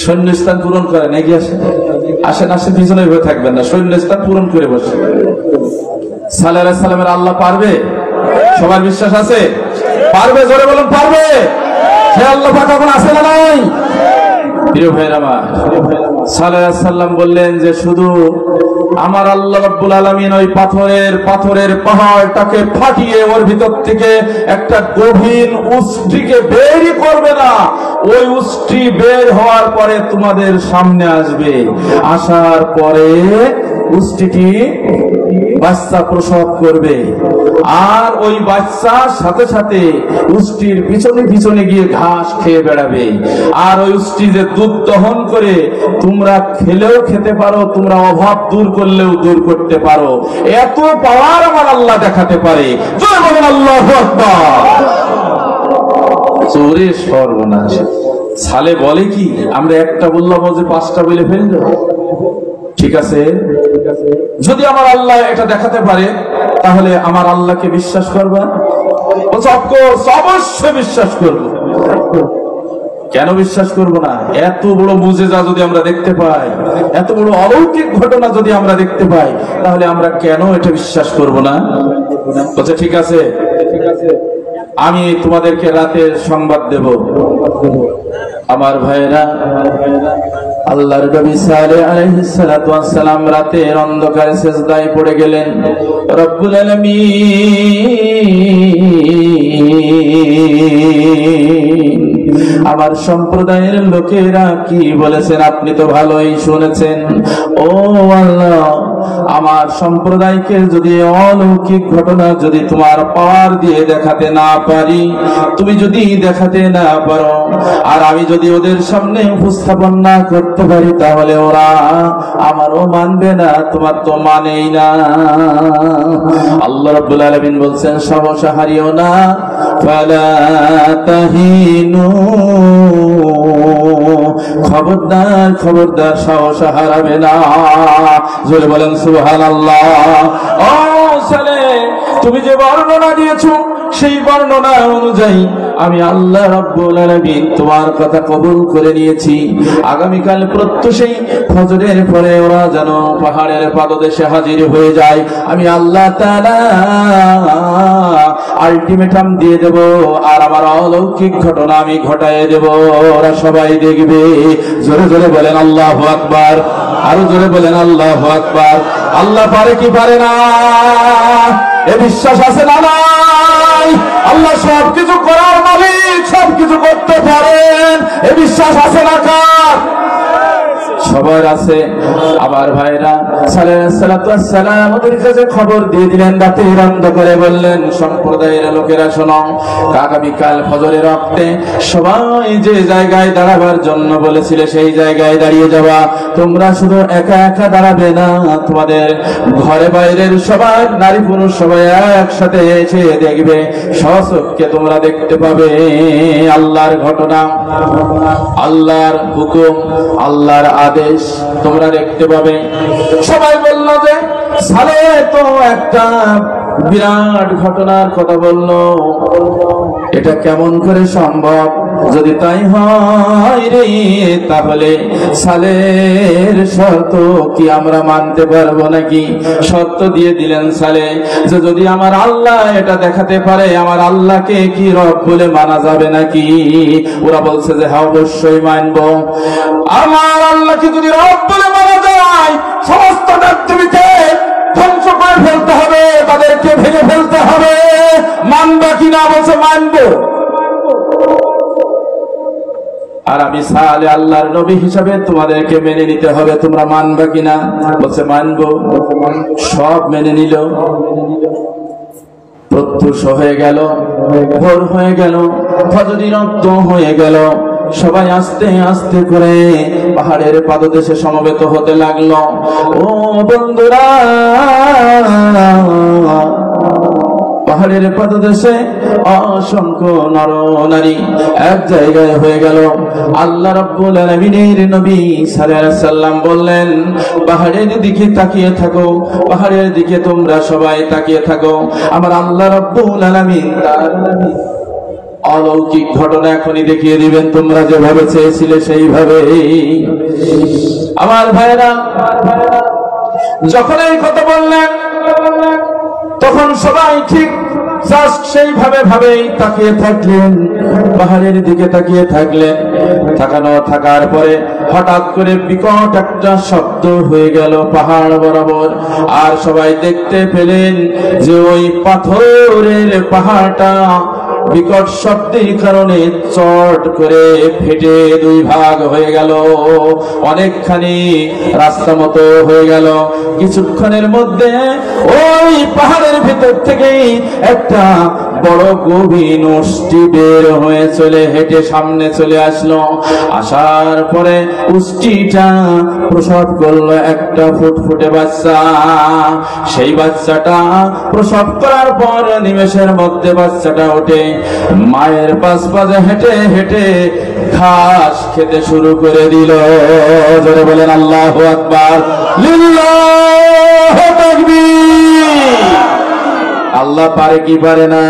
শূন্যস্থান পূরণ করেন, এগিয়ে আসেন, আসেন আসেন, পিছনে হয়ে থাকবেন না, শূন্যস্থান পূরণ করে বসে। সালেহ আলাইহিস সালামের আল্লাহ পারবে? সবার বিশ্বাস আছে পারবে? জোরে বলুন পারবে। সে আল্লাহ পাক এখন আছে না নাই? প্রিয় ভাইরা আমার, সালেহ আলাইহিস সালাম বললেন যে শুধু আমার আল্লাহ রাব্বুল আলামিন ওই পাথরের পাহাড়টাকে ফাটিয়ে ওর ভিতর থেকে একটা গভীর উষ্টিকে বেরই করবে না, ওই উষ্টি বের হওয়ার পরে তোমাদের সামনে আসবে, আসার পরে উষ্টিটি বাচ্চা প্রসব করবে, আর ওই বাচ্চার সাথে সাথে উষ্টির পিছনে পিছনে গিয়ে ঘাস খেয়ে বেড়াবে। আর ওই উষ্টি যে দুধ দহন করে তোমরা খেলেও খেতে পারো, তোমরা অভাব দূর করলেও দূর করতে পারো, এত পাওয়ার আমার আল্লাহ দেখাতে পারে। জয় বলেন আল্লাহু আকবার। চোরে সর্বনাশ। সালে বলে কি আমরা একটা বললাম যে পাঁচটা বলে ফেলল। ঠিক আছে, যদি আমার আল্লাহ এটা দেখাতে পারে তাহলে আমার আল্লাহকে বিশ্বাস করবা? অবশ্যই বিশ্বাস করবো। কেন বিশ্বাস করব না? এত বড় মুজিজা যদি আমরা দেখতে পাই, এত বড় অলৌকিক ঘটনা যদি আমরা দেখতে পাই, তাহলে আমরা কেন এটা বিশ্বাস করব না? বলছে ঠিক আছে, আমি তোমাদেরকে রাতের সংবাদ দেব। আমার ভাইরা, আল্লাহর নবী সালেহ আলাইহিস সালাতু ওয়াস সালাম রাতের অন্ধকারে সিজদায় পড়ে গেলেন। রব্বুল আলামিন আমার সম্প্রদায়ের লোকেরা কি বলেছেন আপনি তো ভালোই শুনেছেন। ও আল্লাহ, আমার সম্প্রদায়কে যদি অলৌকিক ঘটনা যদি তোমার পাওয়ার দিয়ে দেখাতে না পারি, তুমি যদি দেখাতে না পারো, আর আমি যদি ওদের সামনে উপস্থাপন না করতে পারি, তাহলে ওরা আমারও মানবে না, তোমার তো মানেই না। আল্লাহ রাব্বুল আলামিন বলছেন সাহস হারিও না, ফালা তাহিনু, খবরদার খবরদার সাহস হারাবে না। জোরে বলেন সুবহানাল্লাহ। ও সালেহ, তুমি যে বর্ণনা দিয়েছো সেই বর্ণনা অনুযায়ী আমি আল্লাহ রাব্বুল আলামিন তোমার কথা কবুল করে নিয়েছি। আগামীকাল প্রত্যুষেই ফজরের পরে ওরা যেন পাহাড়ের পাদদেশে হাজির হয়ে যায়। আমি আল্লাহ তাআলা আলটিমেটাম দিয়ে দেব, আর আমার অলৌকিক ঘটনা আমি ঘটায় দেব, ওরা সবাই দেখবে। জোরে জোরে বলেন আল্লাহু আকবার, আরো জোরে বলেন আল্লাহু আকবার। আল্লাহ পারে কি পারে না? এ বিশ্বাস আছে না নাই? আল্লাহ সবকিছু করার মালিক, সবকিছু করতে পারেন, এ বিশ্বাস আছে না কার? সবার আছে। আমার ভাইরা, সালেহ আলাইহিস সালাম ওদের কাছে খবর দিয়ে দিলেন, রাতের অন্ধকারে বললেন সম্প্রদায়ের লোকেরা শোনো, আগামীকাল ফজরের রক্তে সবাই যে জায়গায় দাঁড়াবার জন্য বলেছিলে সেই জায়গায় দাঁড়িয়ে যাওয়া। তোমরা শুধু একা একা দাঁড়াবে না, তোমাদের ঘরে বাইরের সবাই, নারী পুরুষ সবাই একসাথে এসে দেখবে, স্বচক্ষে তোমরা দেখতে পাবে আল্লাহর ঘটনা, আল্লাহর হুকুম, আল্লাহর আদেশ তোমরা দেখতে পাবে। সবাই বলল যে সালেহ তো একটা বিরাট ঘটনার কথা বলল, এটা কেমন করে সম্ভব? যদি তাই হয় রে, তাহলে সালেহের শর্ত কি আমরা মানতে পারবো নাকি? শর্ত দিয়ে দিলেন সালেহ যে যদি আমার আল্লাহ এটা দেখাতে পারে, আমার আল্লাহকে কি রব বলে মানা যাবে নাকি? ওরা বলছে যে হ্যাঁ অবশ্যই মানবো। আমার আল্লাহকে যদি রব বলে মানা যায়, সমস্ত দেবদেবীকে ধ্বংস করে ফেলতে হবে, তাদেরকে ভেঙে ফেলতে হবে। মানবা কিনা? বলছে মানবো। আর আমি সালে আল্লাহর নবী হিসাবে তোমাদেরকে মেনে নিতে হবে, তোমরা মানবা কিনা? বলছে মানবো। সব মেনে নিল। প্রত্যুষ হয়ে গেল, ভোর হয়ে গেল, ফজর রক্ত হয়ে গেল। সবাই আস্তে আস্তে করে পাহাড়ের পাদদেশে সমবেত হতে লাগলো। ও বন্ধুরা, পাহাড়ের পাদদেশে অসংখ্য নর নারী এক জায়গায় হয়ে গেল। আল্লাহ রাব্বুল আলামিনের নবী সাল্লাল্লাহু আলাইহি সাল্লাম বললেন, পাহাড়ের দিকে তাকিয়ে থাকো, পাহাড়ের দিকে তোমরা সবাই তাকিয়ে থাকো। আমার আল্লাহ রাব্বুল আলামিন তার অলৌকিক ঘটনা এখনই দেখিয়ে দিবেন, তোমরা যেভাবে চেয়েছিলে সেইভাবে। আমার ভাইরা, যখন এই কথা বললেন তখন সবাই ঠিক জাস্ট সেইভাবে ভাবেই তাকিয়ে থাকলেন, পাহাড়ের দিকে তাকিয়ে থাকলেন। থাকার পরে হঠাৎ করে বিকট একটা শব্দ হয়ে গেল পাহাড় বরাবর। আর সবাই দেখতে পেলেন যে ওই পাথরের পাহাড়টা বিকট শব্দের কারণে চট করে ফেটে দুই ভাগ হয়ে গেল, অনেকখানি রাস্তা মতো হয়ে গেল। কিছুক্ষণের মধ্যে ওই পাহাড়ের ভিতর থেকে একটা বড় গভীর উষ্টি বের হয়ে হেঁটে সামনে চলে আসলো। আসার পরে উষ্টিটা প্রসব করলো একটা ফুটফুটে বাচ্চা। সেই বাচ্চাটা প্রসব করার পর নিমেষের মধ্যে বাচ্চাটা ওঠে মায়ের পাশ পাশে হেঁটে হেঁটে ঘাস খেতে শুরু করে দিল। জোরে বলেন আল্লাহু আকবার, লিল্লাহু তাকবীর। আল্লাহ পারে কি পারে না?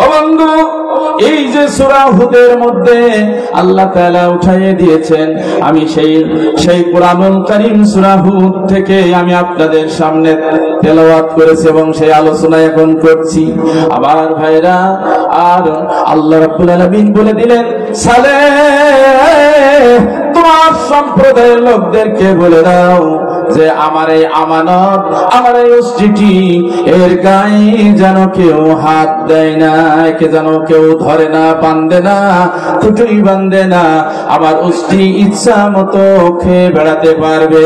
ও বন্ধু, এই যে সূরা হুদের মধ্যে আল্লাহ তাআলা উঠাইয়ে দিয়েছেন, আমি সেই কোরআনুল কারীম সূরা হুদ থেকে আমি আপনাদের সামনে তেলাওয়াত করেছি এবং সেই আলোচনা এখন করছি। আবার ভাইরা, আর আল্লাহ রাব্বুল আলামিন বলে দিলেন, সালেহ তোমার সম্প্রদায়ের লোকদেরকে বলে দাও যে আমার এই আমানত, আমার এই উষ্টিটি, এর গায়ে যেন কেউ হাত দেয় না, একে যেন কেউ ধরে না, বান্ধে না, খুঁটুই বান্ধে না। আমার উষ্টি ইচ্ছা মতো খেয়ে বেড়াতে পারবে,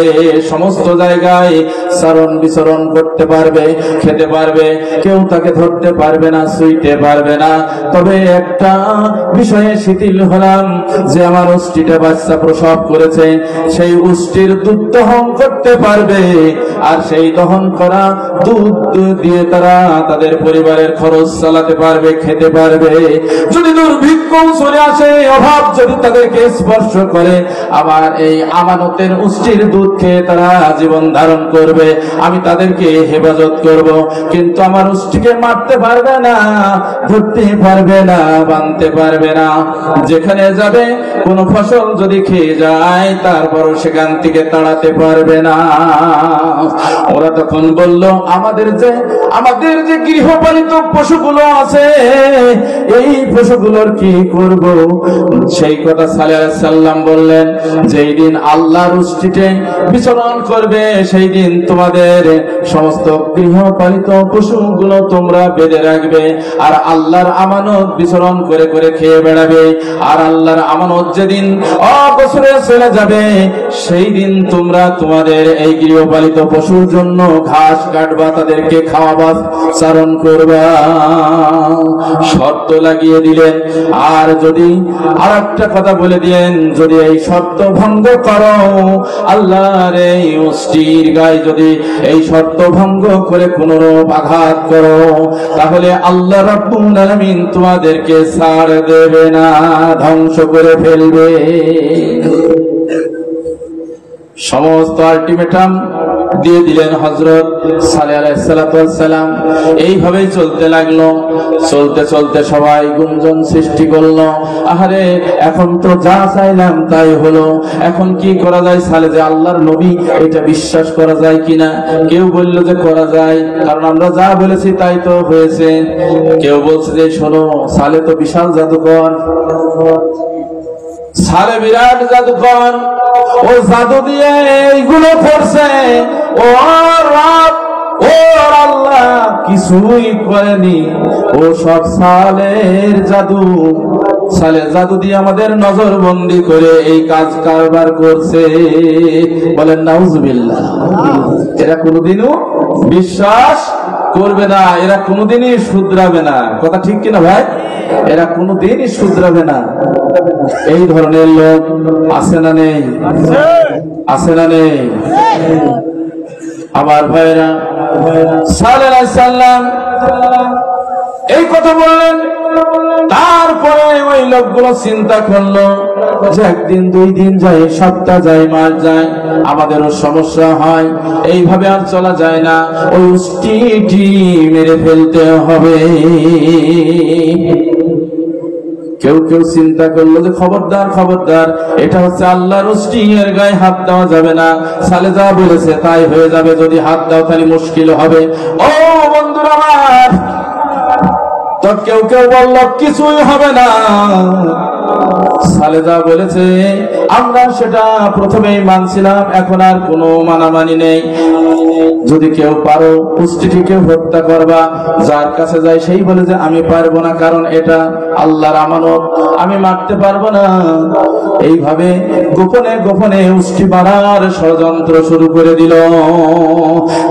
সমস্ত জায়গায় চারণ বিচরণ করতে পারবে, খেতে পারবে, কেউ তাকে ধরতে পারবে না, ছুঁইতে পারবে না। তবে একটা বিষয়ে শিথিল হলাম যে আমার উষ্টিটা বাচ্চা প্রসব করেছে, সেই উষ্টির দুধ দহন করতে পারবে, আর সেই দহন করা দুধ দিয়ে তারা তাদের পরিবারের খরচ চালাতে পারবে, খেতে পারবে। যদি দুর্ভিক্ষ চলে আসে, অভাব যদি তাদেরকে স্পর্শ করে, আমার এই আমানতের উষ্টির দুধ খেয়ে তারা জীবন ধারণ করবে, আমি তাদেরকে হেফাজত করব। কিন্তু আমার উষ্টিকে মারতে পারবে না, ধরতে পারবে না, বানতে পারবে না। যেখানে যাবে কোন ফসল যদি খেয়ে যায়, তারপরও সেখান থেকে তাড়াতে পারবে না। ওরা তখন বলল, আমাদের যে গৃহপালিত পশুগুলো আছে, এই পশুগুলোর কি করব? সেই কথা সালেহ আলাইহিস সালাম বললেন, যেই দিন আল্লাহর উষ্টিতে বিচরণ করবে, সেই দিন তোমাদের সমস্ত গৃহপালিত পশুগুলো তোমরা বেঁধে রাখবে, আর আল্লাহর আমানত বিচরণ করে করে খেয়ে বেড়াবে। আর আল্লাহর আমানত যেদিন অবসরে চলে যাবে, সেই দিন তোমরা তোমাদের এই গৃহপালিত পশুর জন্য ঘাস কাটবা, তাদেরকে খাওয়াবা, চারণ করবা। শর্ত লাগিয়ে দিলেন। আর যদি আর একটা কথা বলে দিলেন, যদি এই শর্ত ভঙ্গ করো, আল্লাহর এই উষ্টির গায়ে যদি এই শর্ত ভঙ্গ করে কোনরূপ আঘাত করো, তাহলে আল্লাহ রাব্বুল আলামিন তোমাদেরকে ছাড় দেবে না, ধ্বংস করে ফেলবে। সমস্ত আলটিমেটাম দিয়ে দিলেন হযরত সালেহ আলাইহিস সালাম। এইভাবেই চলতে লাগলো। চলতে চলতে সবাই গুঞ্জন সৃষ্টি করলো, আহারে এখন তো যা চাইলাম তাই হলো, এখন কি করা যায়? সালেহ যে আল্লাহর নবী, এটা বিশ্বাস করা যায় কিনা? কেউ বলল যে করা যায়, কারণ আমরা যা বলেছি তাই তো হয়েছে। কেউ বলছে যে শোনো, সালেহ তো বিশাল জাদুকর, সালেহ বিরাট জাদুকর, ও জাদু দিয়ে এইগুলো করছে, ও রব ও আল্লাহ কিছুই করেনি, ও সব সালের জাদু, সালের জাদু দিয়ে আমাদের নজরবন্দি করে এই কাজ কারবার করছে। বলেন নাউজুবিল্লাহ। এরা কোনোদিনও বিশ্বাস করবে না, এরা কোনোদিনই শুধরাবে না। কথা ঠিক কিনা ভাই? এরা কোনোদিনই শুধরাবে না। এই ধরনের লোক আছে না নেই? আছে না নেই? আমার ভাইরা, সালেহ আলাইহিস সালাম এই কথা বললেন। তারপরে ওই লোকগুলো চিন্তা করলো যে একদিন, 2 দিন যায়, সপ্তাহ যায়, মাস যায়, আমাদেরও সমস্যা হয়, এইভাবে আর চলা যায় না, ওই উষ্টিটি মেরে ফেলতে হবে। কেউ কেউ চিন্তা করলো যে খবরদার খবরদার, এটা হচ্ছে আল্লাহর উষ্টি, এর গায়ে হাত দেওয়া যাবে না, সালে যা বলেছে তাই হয়ে যাবে, যদি হাত দাও তাহলে মুশকিল হবে। ও বন্ধুরা আমার, তো কেউ কেউ বলল কিছুই হবে না, সালে যা বলেছে আমরা সেটা প্রথমেই মানছিলাম, এখন আর কোনো মানামানি নেই। যদি কেউ পারো পুষ্টিটিকে হত্যা করবা, যার কাছে যায় সেই বলে যে আমি পারবো না, কারণ এটা আল্লাহর আমানত, আমি মারতে পারবো না। এইভাবে গোপনে গোপনে উষ্টি মারার ষড়যন্ত্র শুরু করে দিল।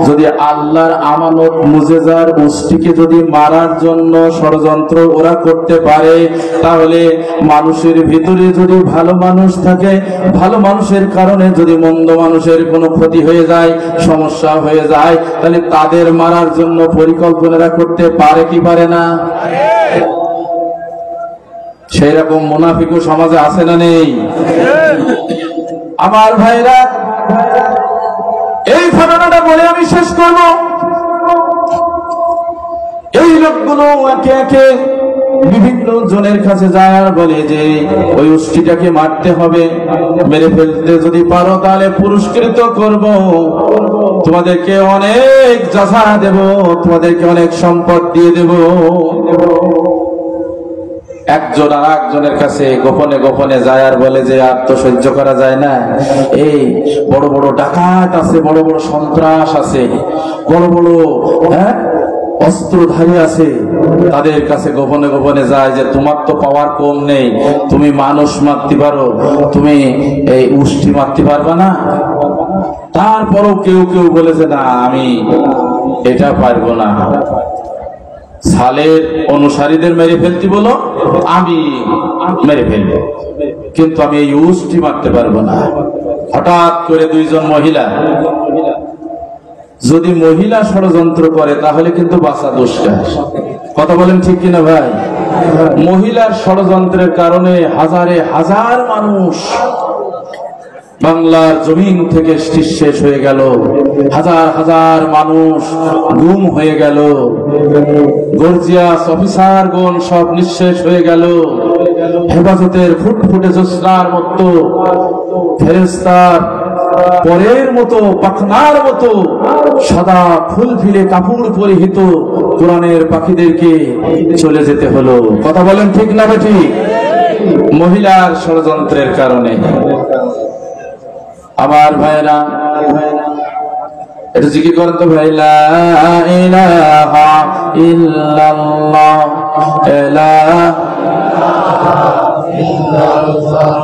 যদি আল্লাহর আমানত মুজেজার উষ্টিকে যদি মারার জন্য ষড়যন্ত্র ওরা করতে পারে, তাহলে মানুষের ভিতরে যদি ভালো মানুষ থাকে, ভালো মানুষের কারণে যদি মন্দ মানুষের কোনো ক্ষতি হয়ে যায়, সমস্যা হয়ে যায়, তাহলে তাদের মারার জন্য পরিকল্পনা করতে পারে কি পারে না? সেই রকম মুনাফিকও সমাজে আছে না নেই? আমার ভাইরা, এই ঘটনাটা বলে আমি শেষ করব। এই লোকগুলো একে একে বিভিন্ন জনের কাছে যায় আর বলে যে ওই উষ্টিটাকে মারতে হবে, মেরে ফেলতে যদি পারো তাহলে পুরস্কৃত করব, তোমাদেরকে অনেক জাযা দেব, তোমাদেরকে অনেক সম্পদ দিয়ে দেব। একজন আর একজনের কাছে গোপনে গোপনে যায় আর বলে যে আর তো সহ্য করা যায় না, এই বড় বড় ডাকাত আছে, বড় বড় সন্ত্রাস আছে, বড় বড় অস্ত্রধারী আছে, তাদের কাছে গোপনে গোপনে যায় যে তোমার তো পাওয়ার কম নেই, তুমি মানুষ মারতে পারো, তুমি এই উষ্টি মারতে পারবা না। তারপরও কেউ কেউ বলেছে না, আমি এটা পারবো না। সালের অনুসারীদের মেরে ফেলতে বলো, আমি মেরে ফেলবো, কিন্তু আমি এই উষ্টি মারতে পারবো না। হঠাৎ করে 2 জন মহিলা, যদি মহিলা ষড়যন্ত্র করে তাহলে কিন্তু বাঁচা দুষ্কার। কথা বলেন ঠিক কিনা ভাই? মহিলার ষড়যন্ত্রের কারণে হাজারে হাজার মানুষ বাংলার জমিন থেকে নিঃশেষ হয়ে গেল, হাজার হাজার মানুষ গুম হয়ে গেল, গর্জিয়াস অফিসারগণ সব নিঃশেষ হয়ে গেল। হেফাজতের ফুটফুটে জ্যোৎস্নার মতো, ফেরেশতার পরের মতো, পাখনার মতো সাদা ফুল ফিলে কাপড় পরিহিত কোরআনের পাখিদেরকে চলে যেতে হলো। কথা বলেন ঠিক না ঠিক? মহিলার ষড়যন্ত্রের কারণে। আমার ভাইরা, এটা জিকির করেন তো ভাই, লা ইলাহা ইল্লাল্লাহ, লা ইলাহা ইল্লাল্লাহ,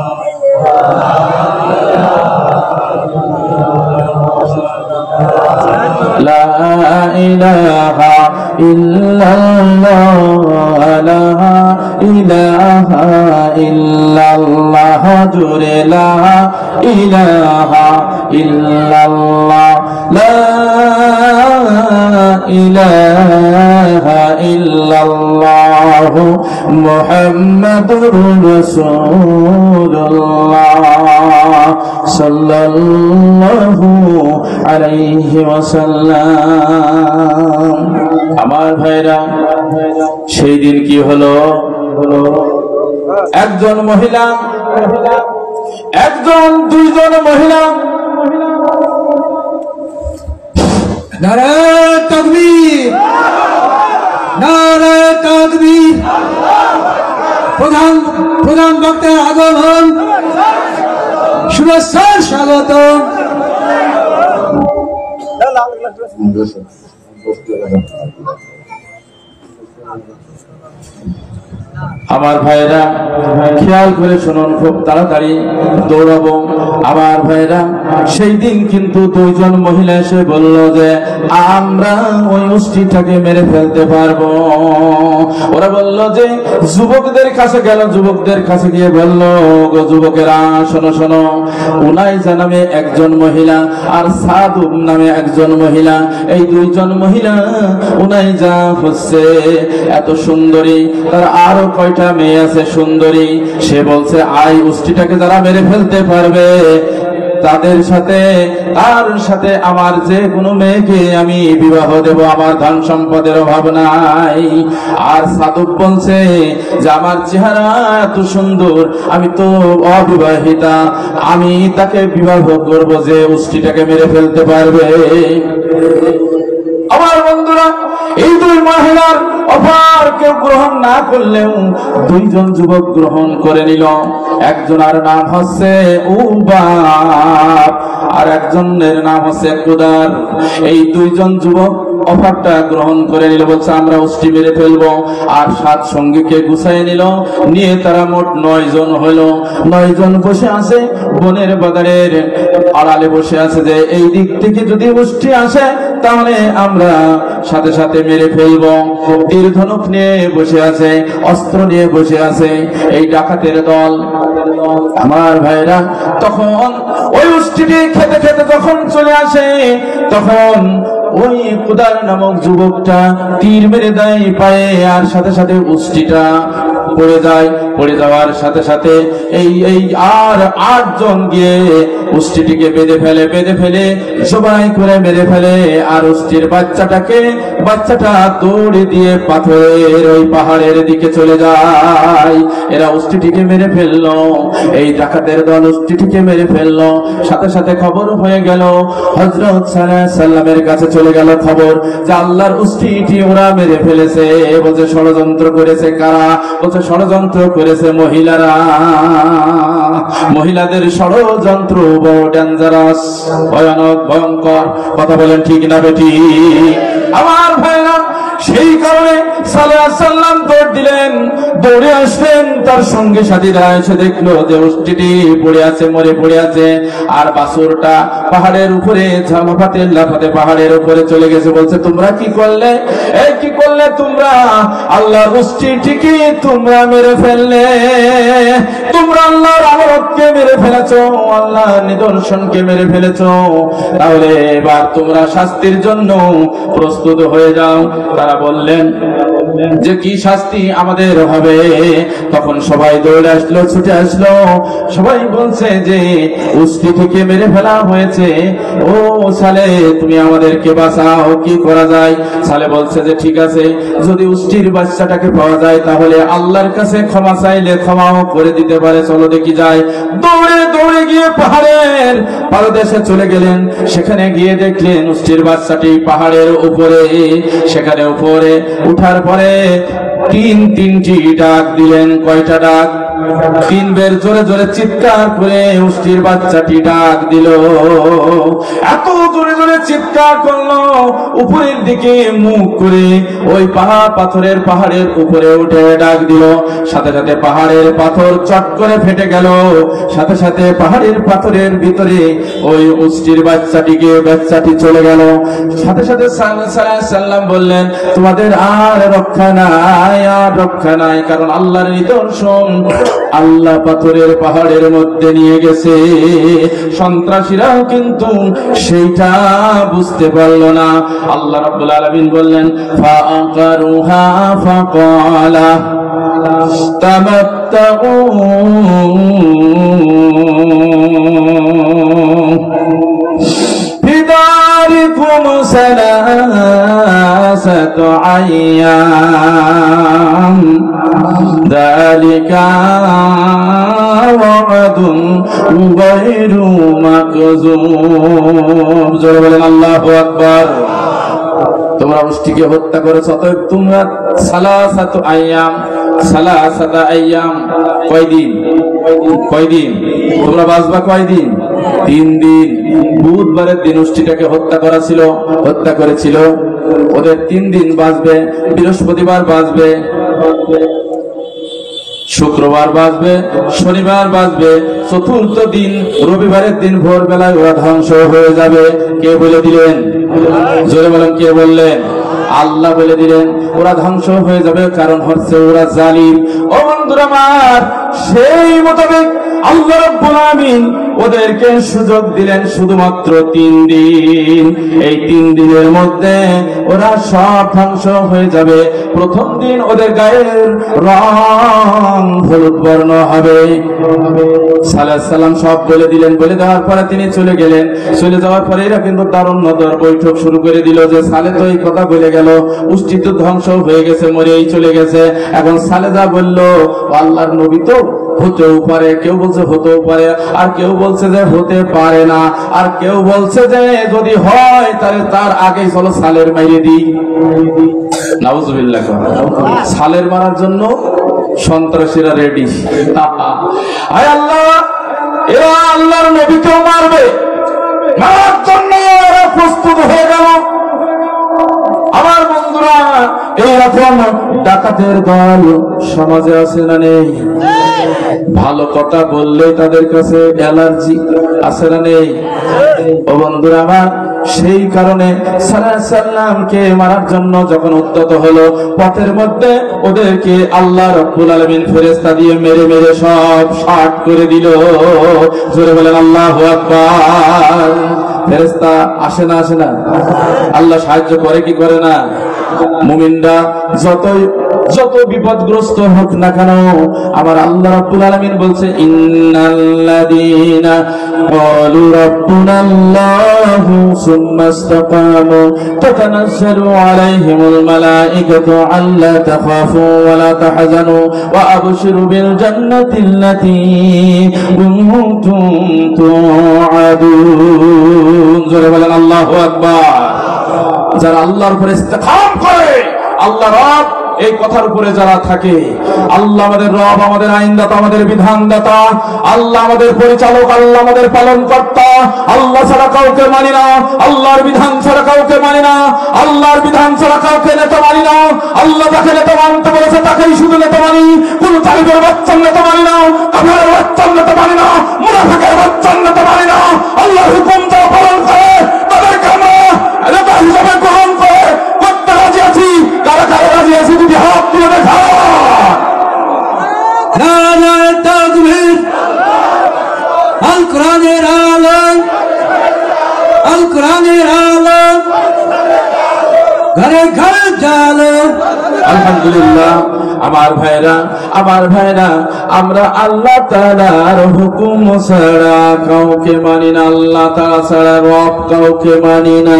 লা ইলাহা ইল্লাল্লাহ, লা ইলাহা ইল্লাল্লাহ, জোরে লা ইলাহা ইল্লাল্লাহ, লা ইলাহা ইল্লাল্লাহ, মুহাম্মাদুর রাসূলুল্লাহ সাল্লাল্লাহু আলাইহি ওয়াসাল্লাম। আমার ভাইরা, সেই দিন কি হলো? একজন মহিলা, একজন 2 জন মহিলা, নারায়ে তাকবীর, নারায়ে তাকবীর। প্রধান বক্তার আগমন, শুভেচ্ছা স্বাগত। আমার ভাইরা খেয়াল করে শুনুন, খুব তাড়াতাড়ি দৌড়াবো। আমার ভাইরা সেই দিন কিন্তু দুইজন মহিলা এসে বলল যে আমরা ওই উষ্ট্রিটাকে মেরে ফেলতে পারবো। ওরা বলল যে যুবকদের কাছে গেল, যুবকদের কাছে গিয়ে বলল, গো যুবকেরা শোনো শোনো, উনাইজা নামে একজন মহিলা আর সাদু নামে একজন মহিলা, এই দুইজন মহিলা, উনাইজা হচ্ছে এত সুন্দরী, তার আরো কয়টা মেয়ে আছে সুন্দরী, সে বলছে আই উষ্ট্রিটাকে যারা মেরে ফেলতে পারবে তাদের সাথে, তার সাথে আমার যে কোনো মেয়েকে আমি বিবাহ দেব, আমার ধন সম্পদের অভাব নাই। আর সাধু বলছে যে আমার চেহারা এত সুন্দর, আমি তো অবিবাহিতা, আমি তাকে বিবাহ করব যে উষ্ট্রিটাকে মেরে ফেলতে পারবে। আমার বন্ধুরা, এই দুই মহিলার অফার কেউ গ্রহণ না করলেও দুইজন যুবক গ্রহণ করে নিল। একজনের নাম হচ্ছে উবাব আর একজনের নাম হচ্ছে কুদার। এই দুইজন যুবক অফারটা গ্রহণ করে নিল, বলছে আমরা উষ্ট্রি মেরে ফেলবো। আর 7 সঙ্গীকে গুছাই নিল, নিয়ে তারা মোট 9 জন হলো। 9 জন বসে আছে বনের বাজারের আড়ালে বসে আছে যে এই দিক থেকে যদি উষ্ট্রি আসে তাহলে আমরা সাথে সাথে মেরে ফেলবো। তীর ধনুক নিয়ে বসে আছে, অস্ত্র নিয়ে বসে আছে এই ডাকাতের দল। আমার ভাইরা তখন ওই উষ্ট্রিটি খেতে খেতে যখন চলে আসে, তখন ওই কুদার নামক যুবকটা তীর মেরে দেয় পায়ে, আর সাথে সাথে উষ্ট্রিটা পড়ে যায়। পড়ে যাওয়ার সাথে সাথে এই আর 8 জন গিয়ে উষ্ট্রিটিকে বেঁধে ফেলে সবাই করে মেরে ফেলে। আর উষ্ট্রির বাচ্চাটা দৌড়ে দিয়ে পাথরের ওই পাহাড়ের দিকে চলে যায়। এরা উষ্ট্রিটিকে মেরে ফেললো, এই ডাকাতের দল উষ্ট্রিটিকে মেরে ফেললো। সাথে সাথে খবর হয়ে গেল, হযরত সাল্লাল্লাহু আলাইহি সাল্লামের কাছে চলে গেল খবর যে আল্লাহর উষ্ট্রিটি ওরা মেরে ফেলেছে। বলছে ষড়যন্ত্র করেছে কারা? বলছে ষড়যন্ত্র করেছে মহিলারা। মহিলাদের ষড়যন্ত্র বড় ডেঞ্জারাস, ভয়ানক, ভয়ঙ্কর। কথা বলেন ঠিক না বেটি? আমার ভাইরা সেই কারণে সাল্লাল্লাহু আলাইহি সাল্লাম দৌড় দিলেন, দৌড়ে আসলেন। তার সঙ্গে সাথীরা এসে দেখলো যে উষ্ট্রিটি পড়ে আছে, মরে পড়ে আছে। আর বাছুরটা পাহাড়ের উপরে লাফাতে পাহাড়ের উপরে চলে গেছে। বলছে তোমরা কি করলে? এই কি করলে তোমরা? আল্লাহর উষ্ট্রিটিকে তোমরা মেরে ফেললে, তোমরা আল্লাহর আমানতকে মেরে ফেলেছো, আল্লাহর নিদর্শনকে মেরে ফেলেছো। তাহলে এবার তোমরা শাস্তির জন্য প্রস্তুত হয়ে যাও। তারা বললেন যে কি শাস্তি আমাদের হবে? তখন সবাই দৌড়ে আসলো, ছুটে আসলো। সবাই বলছে যে উষ্ট্রিটিকে মেরে ফেলা হয়েছে, ও সালে তুমি আমাদেরকে বাঁচাও, কি করা যায়? সালে বলছে যে ঠিক আছে, যদি উষ্ট্রির বাচ্চাটাকে পাওয়া যায় তাহলে আল্লাহর কাছে ক্ষমা চাইলে ক্ষমাও করে দিতে পারে, চলো দেখি যায়। দৌড়ে গিয়ে পাহাড়ের পাদদেশে চলে গেলেন। সেখানে গিয়ে দেখলেন উষ্ট্রির বাচ্চাটি পাহাড়ের উপরে। সেখানে উপরে উঠার পরে তিনটি ডাক দিলেন। কয়টা ডাক? 3 বের জোরে জোরে চিৎকার করে উষ্ট্রির বাচ্চাটি ডাক দিল। এত জোরে জোরে চিৎকার করলো, উপরের দিকে মুখ করে ওই পাহাড়ের উপরে উঠে ডাক দিল। সাথে সাথে পাহাড়ের পাথর চট করে ফেটে গেল। সাথে সাথে পাহাড়ের পাথরের ভিতরে ওই উষ্ট্রির বাচ্চাটি চলে গেল। সাথে সাথে সাল্লাল্লাহু আলাইহি সাল্লাম বললেন তোমাদের আর রক্ষা নাই, কারণ আল্লাহর নিদর্শন আল্লাহ পাহাড়ের মধ্যে নিয়ে গেছে। সন্ত্রাসীরাও কিন্তু সেইটা বুঝতে পারল না। আল্লাহ রাব্বুল আলামিন বললেন ফাআকারুহা ফাকালা তামাত্তাউ বিদারিকুম সালাসাতু আইয়াম যালিকা ওয়া'দুন গায়রু মাকযুব। জোরে বলেন আল্লাহু আকবার। তোমরা উষ্ট্রিকে হত্যা করেছো, অতএব তোমরা সালাসাতু আইয়াম কয়দিন তোমরা বাঁচবা? কয়দিন? 3 দিন। বুধবারের দিন উষ্ট্রিটাকে হত্যা করেছিল ওদের 3 দিন বাঁচবে, বৃহস্পতিবার বাঁচবে, শুক্রবার বাঁচবে, শনিবার বাঁচবে, চতুর্থ দিন রবিবারের দিন ভোরবেলায় ওরা ধ্বংস হয়ে যাবে। কে বলে দিলেন? জোরে বলেন, কে বললেন? আল্লাহ বলে দিলেন ওরা ধ্বংস হয়ে যাবে, কারণ হচ্ছে ওরা জালিম। ও বন্ধুরা আমার, সেই মোতাবেক আল্লাহ রাব্বুল আলামিন ওদেরকে সুযোগ দিলেন শুধুমাত্র 3 দিন। এই 3 দিনের মধ্যে ওরা সব ধ্বংস হয়ে যাবে। প্রথম দিন ওদের গায়ের রং হলুদ বর্ণ হবে। সালেহ সালাম সব বলে দিলেন। বলে দেওয়ার পরে তিনি চলে গেলেন। চলে যাওয়ার পরে এরা কিন্তু দারুণ নদর বৈঠক শুরু করে দিল যে সালেহ তো এই কথা বলে গেল, উষ্টি তো ধ্বংস হয়ে গেছে, মরেই চলে গেছে। এখন সালেহ যা বললো, আল্লাহর নবী তো হতেও পারে, কেউ বলছে হতেও পারে, আর কেউ বলছে যে হতে পারে না, আর কেউ বলছে যে যদি হয় তাহলে তার আগেই চলো সালের মাইরে দিই। নাউজুবিল্লাহ। সালের মারার জন্য সন্ত্রাসীরা রেডি। আয় আল্লাহ, এরা আল্লাহর নবীকেও মারবে, মারার জন্য এরা প্রস্তুত হয়ে গেল। আমার বন্ধুরা, এইরকম ডাকাতের দল সমাজে আছে না নেই? ভালো কথা বললে তাদের কাছে অ্যালার্জি আছে না নেই? ও বন্ধুরা আমার, সেই কারণে সালেহ সাল্লামকে মারার জন্য যখন উদ্যত হলো, পথের মধ্যে ওদেরকে আল্লাহ রাব্বুল আলামিন ফেরেশতা দিয়ে মেরে মেরে সব শাট করে দিল। জোরে বলেন আল্লাহু আকবার। ফেরেশতা আসে না, আসে না? আল্লাহ সাহায্য করে কি করে না? মুমিনরা যত বিপদগ্রস্ত হোক না কেন, আমার আল্লাহ রাব্বুল আলামিন বলছে ইন্নাল্লাযীনা ক্বালু রাব্বুনাল্লাহু সুম্মা ইসতাকামু তাতানাজ্জালু আলাইহিমুল মালাঈকাতু আল্লা তাখাফু ওয়া লা তাহজানু ওয়া আবশিরু বিল জান্নাতিল্লাতী কুনতুম তুআদুন। জোরে বলেন আল্লাহু আকবার। যারা আল্লাহর উপরে ইস্তেকাম করে, আল্লাহ রব এই কথার উপরে যারা থাকে, আল্লাহ আমাদের রব, আমাদের আইনদাতা, আমাদের বিধানদাতা, আল্লাহ আমাদের পরিচালক, আল্লাহ আমাদের পালন কর্তা, আল্লাহ ছাড়া কাউকে মানি না, আল্লাহর বিধান ছাড়া কাউকে মানি না, আল্লাহর বিধান ছাড়া কাউকে নেতা মানি না। আল্লাহ যাকে নেতা মানতে বলেছে তাকেই শুধু নেতা মানি। কোন তালিবের বাচ্চার নেতা মানি না, কাফেরের বাচ্চার নেতা মানি না, মুনাফিকের বাচ্চার নেতা মানি না। আল্লাহর হুকুম যারা পালন করে তাদেরকে আমরা নেতা হিসেবে গ্রহণ করে করতে রাজি আছি। কারা কারা রাজি আছি যদি হাত তুলে দেখা। নারায়ে তাকবীর। আল কোরআনের আলো, আল কোরআনের আলো, ঘরে ঘরে জালো। আলহামদুলিল্লাহ। আমার ভাইরা, আমরা আল্লাহ তাআলার হুকুম ছাড়া কাউকে মানি না, আল্লাহ তাআলা ছাড়া রব কাউকে মানি না।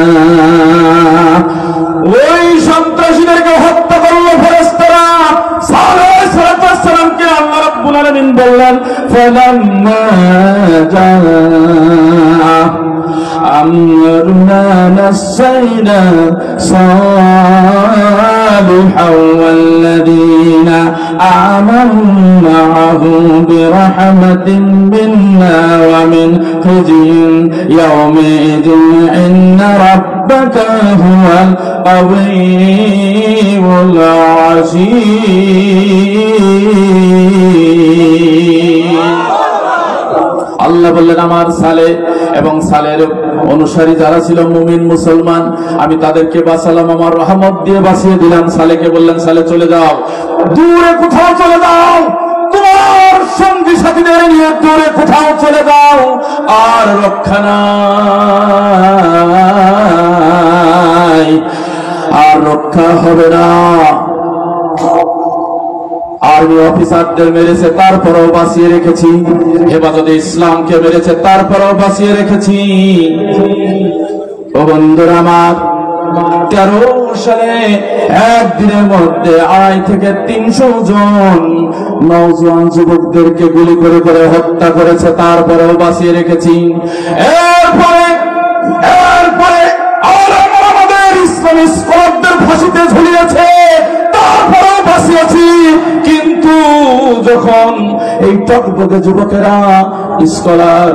ওই সন্ত্রাসীদেরকে হত্যা করলো ফেরেশতারা। সালেহ সালামকে আল্লাহ রাব্বুল আলামিন বললেন ফালাম্মা জাআ আমরুনা নাসাইনা সালিহান ওয়াল্লাযীনা আমানু মাআহু বিরহমাতিন মিন্না ওয়া মিন খিজিন ইয়াওমিদিন ইন্না রাব্বাকা হুয়াল কাওয়িয়ুল আযীম। আল্লাহ বললেন আমার সালেহ এবং সালেহের অনুসারী যারা ছিল মুমিন মুসলমান, আমি তাদেরকে বাঁচালাম, আমার রহমত দিয়ে বাঁচিয়ে দিলাম। সালেহকে বললেন সালেহ চলে যাও, দূরে কোথাও চলে যাও, তোমার সঙ্গী সাথীদের নিয়ে দূরে কোথাও চলে যাও, আর রক্ষা নাই, আর রক্ষা হবে না। আর্মি অফিসারদের মেরেছে তারপরেও বাঁচিয়ে রেখেছি, হেফাজতে ইসলামকে মেরেছে তারপরেও বাঁচিয়ে রেখেছি। ও বন্ধুরা আমার, 13 সালে একদিনের মধ্যে 250 থেকে 300 জন নওজোয়ান যুবকদেরকে গুলি করে করে হত্যা করেছে, তারপরেও বাঁচিয়ে রেখেছি। এরপরে আমাদের ইসলামী স্কলারদের ফাঁসিতে ঝুলিয়েছে, তারপরেও বাঁচিয়েছি। কিন্তু যখন এই টকবগে যুবকেরা স্কলার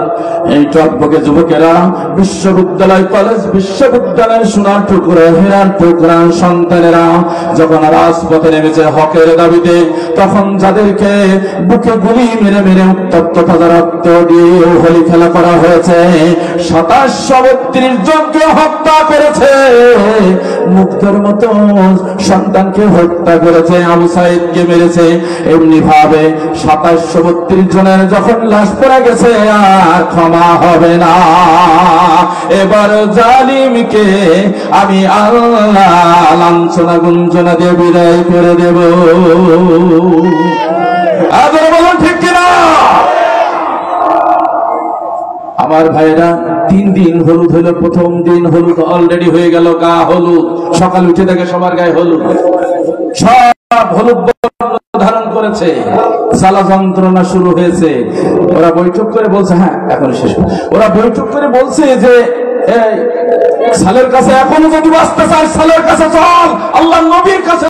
এই টকবকে যুবকেরা বিশ্ববিদ্যালয় কলেজ বিশ্ববিদ্যালয়ের সোনার টুকরা হীরার টুকরা সন্তানেরা যখন রাজপথে নেমেছে হকের দাবিতে, তখন যাদেরকে বুকে গুলি মেরে মেরে উত্তপ্ত তাজা রক্ত দিয়ে হোলি খেলা করা হয়েছে, 2732 জনকে হত্যা করেছে, মুগ্ধর মতো সন্তানকে হত্যা করেছে, আবু সাইদকে মেরেছে। এমনি ভাবে 2732 জনের যখন লাশ পড়ে গেছে আর ক্ষমা হবে না। এবার জালিমকে আমি আল্লাহ লাঞ্ছনা গুঞ্জনা দিয়ে বিদায় করে দেব। আদর বলুন ঠিক কিনা? আমার ভাইরা 3 দিন হলুদ হলো, প্রথম দিন হলুদ অলরেডি হয়ে গেল, গা হলুদ, সকাল উঠে দেখে সবার গায়ে হলুদ, সব হলুদ ধারণ করেছে, জ্বালা যন্ত্রণা শুরু হয়েছে। ওরা বৈঠক করে বলছে, হ্যাঁ এখন শেষ, ওরা বৈঠক করে বলছে যে সালের কাছে এখনো যদি বাঁচতে চাই সালের কাছে চল, আল্লাহ নবীর কাছে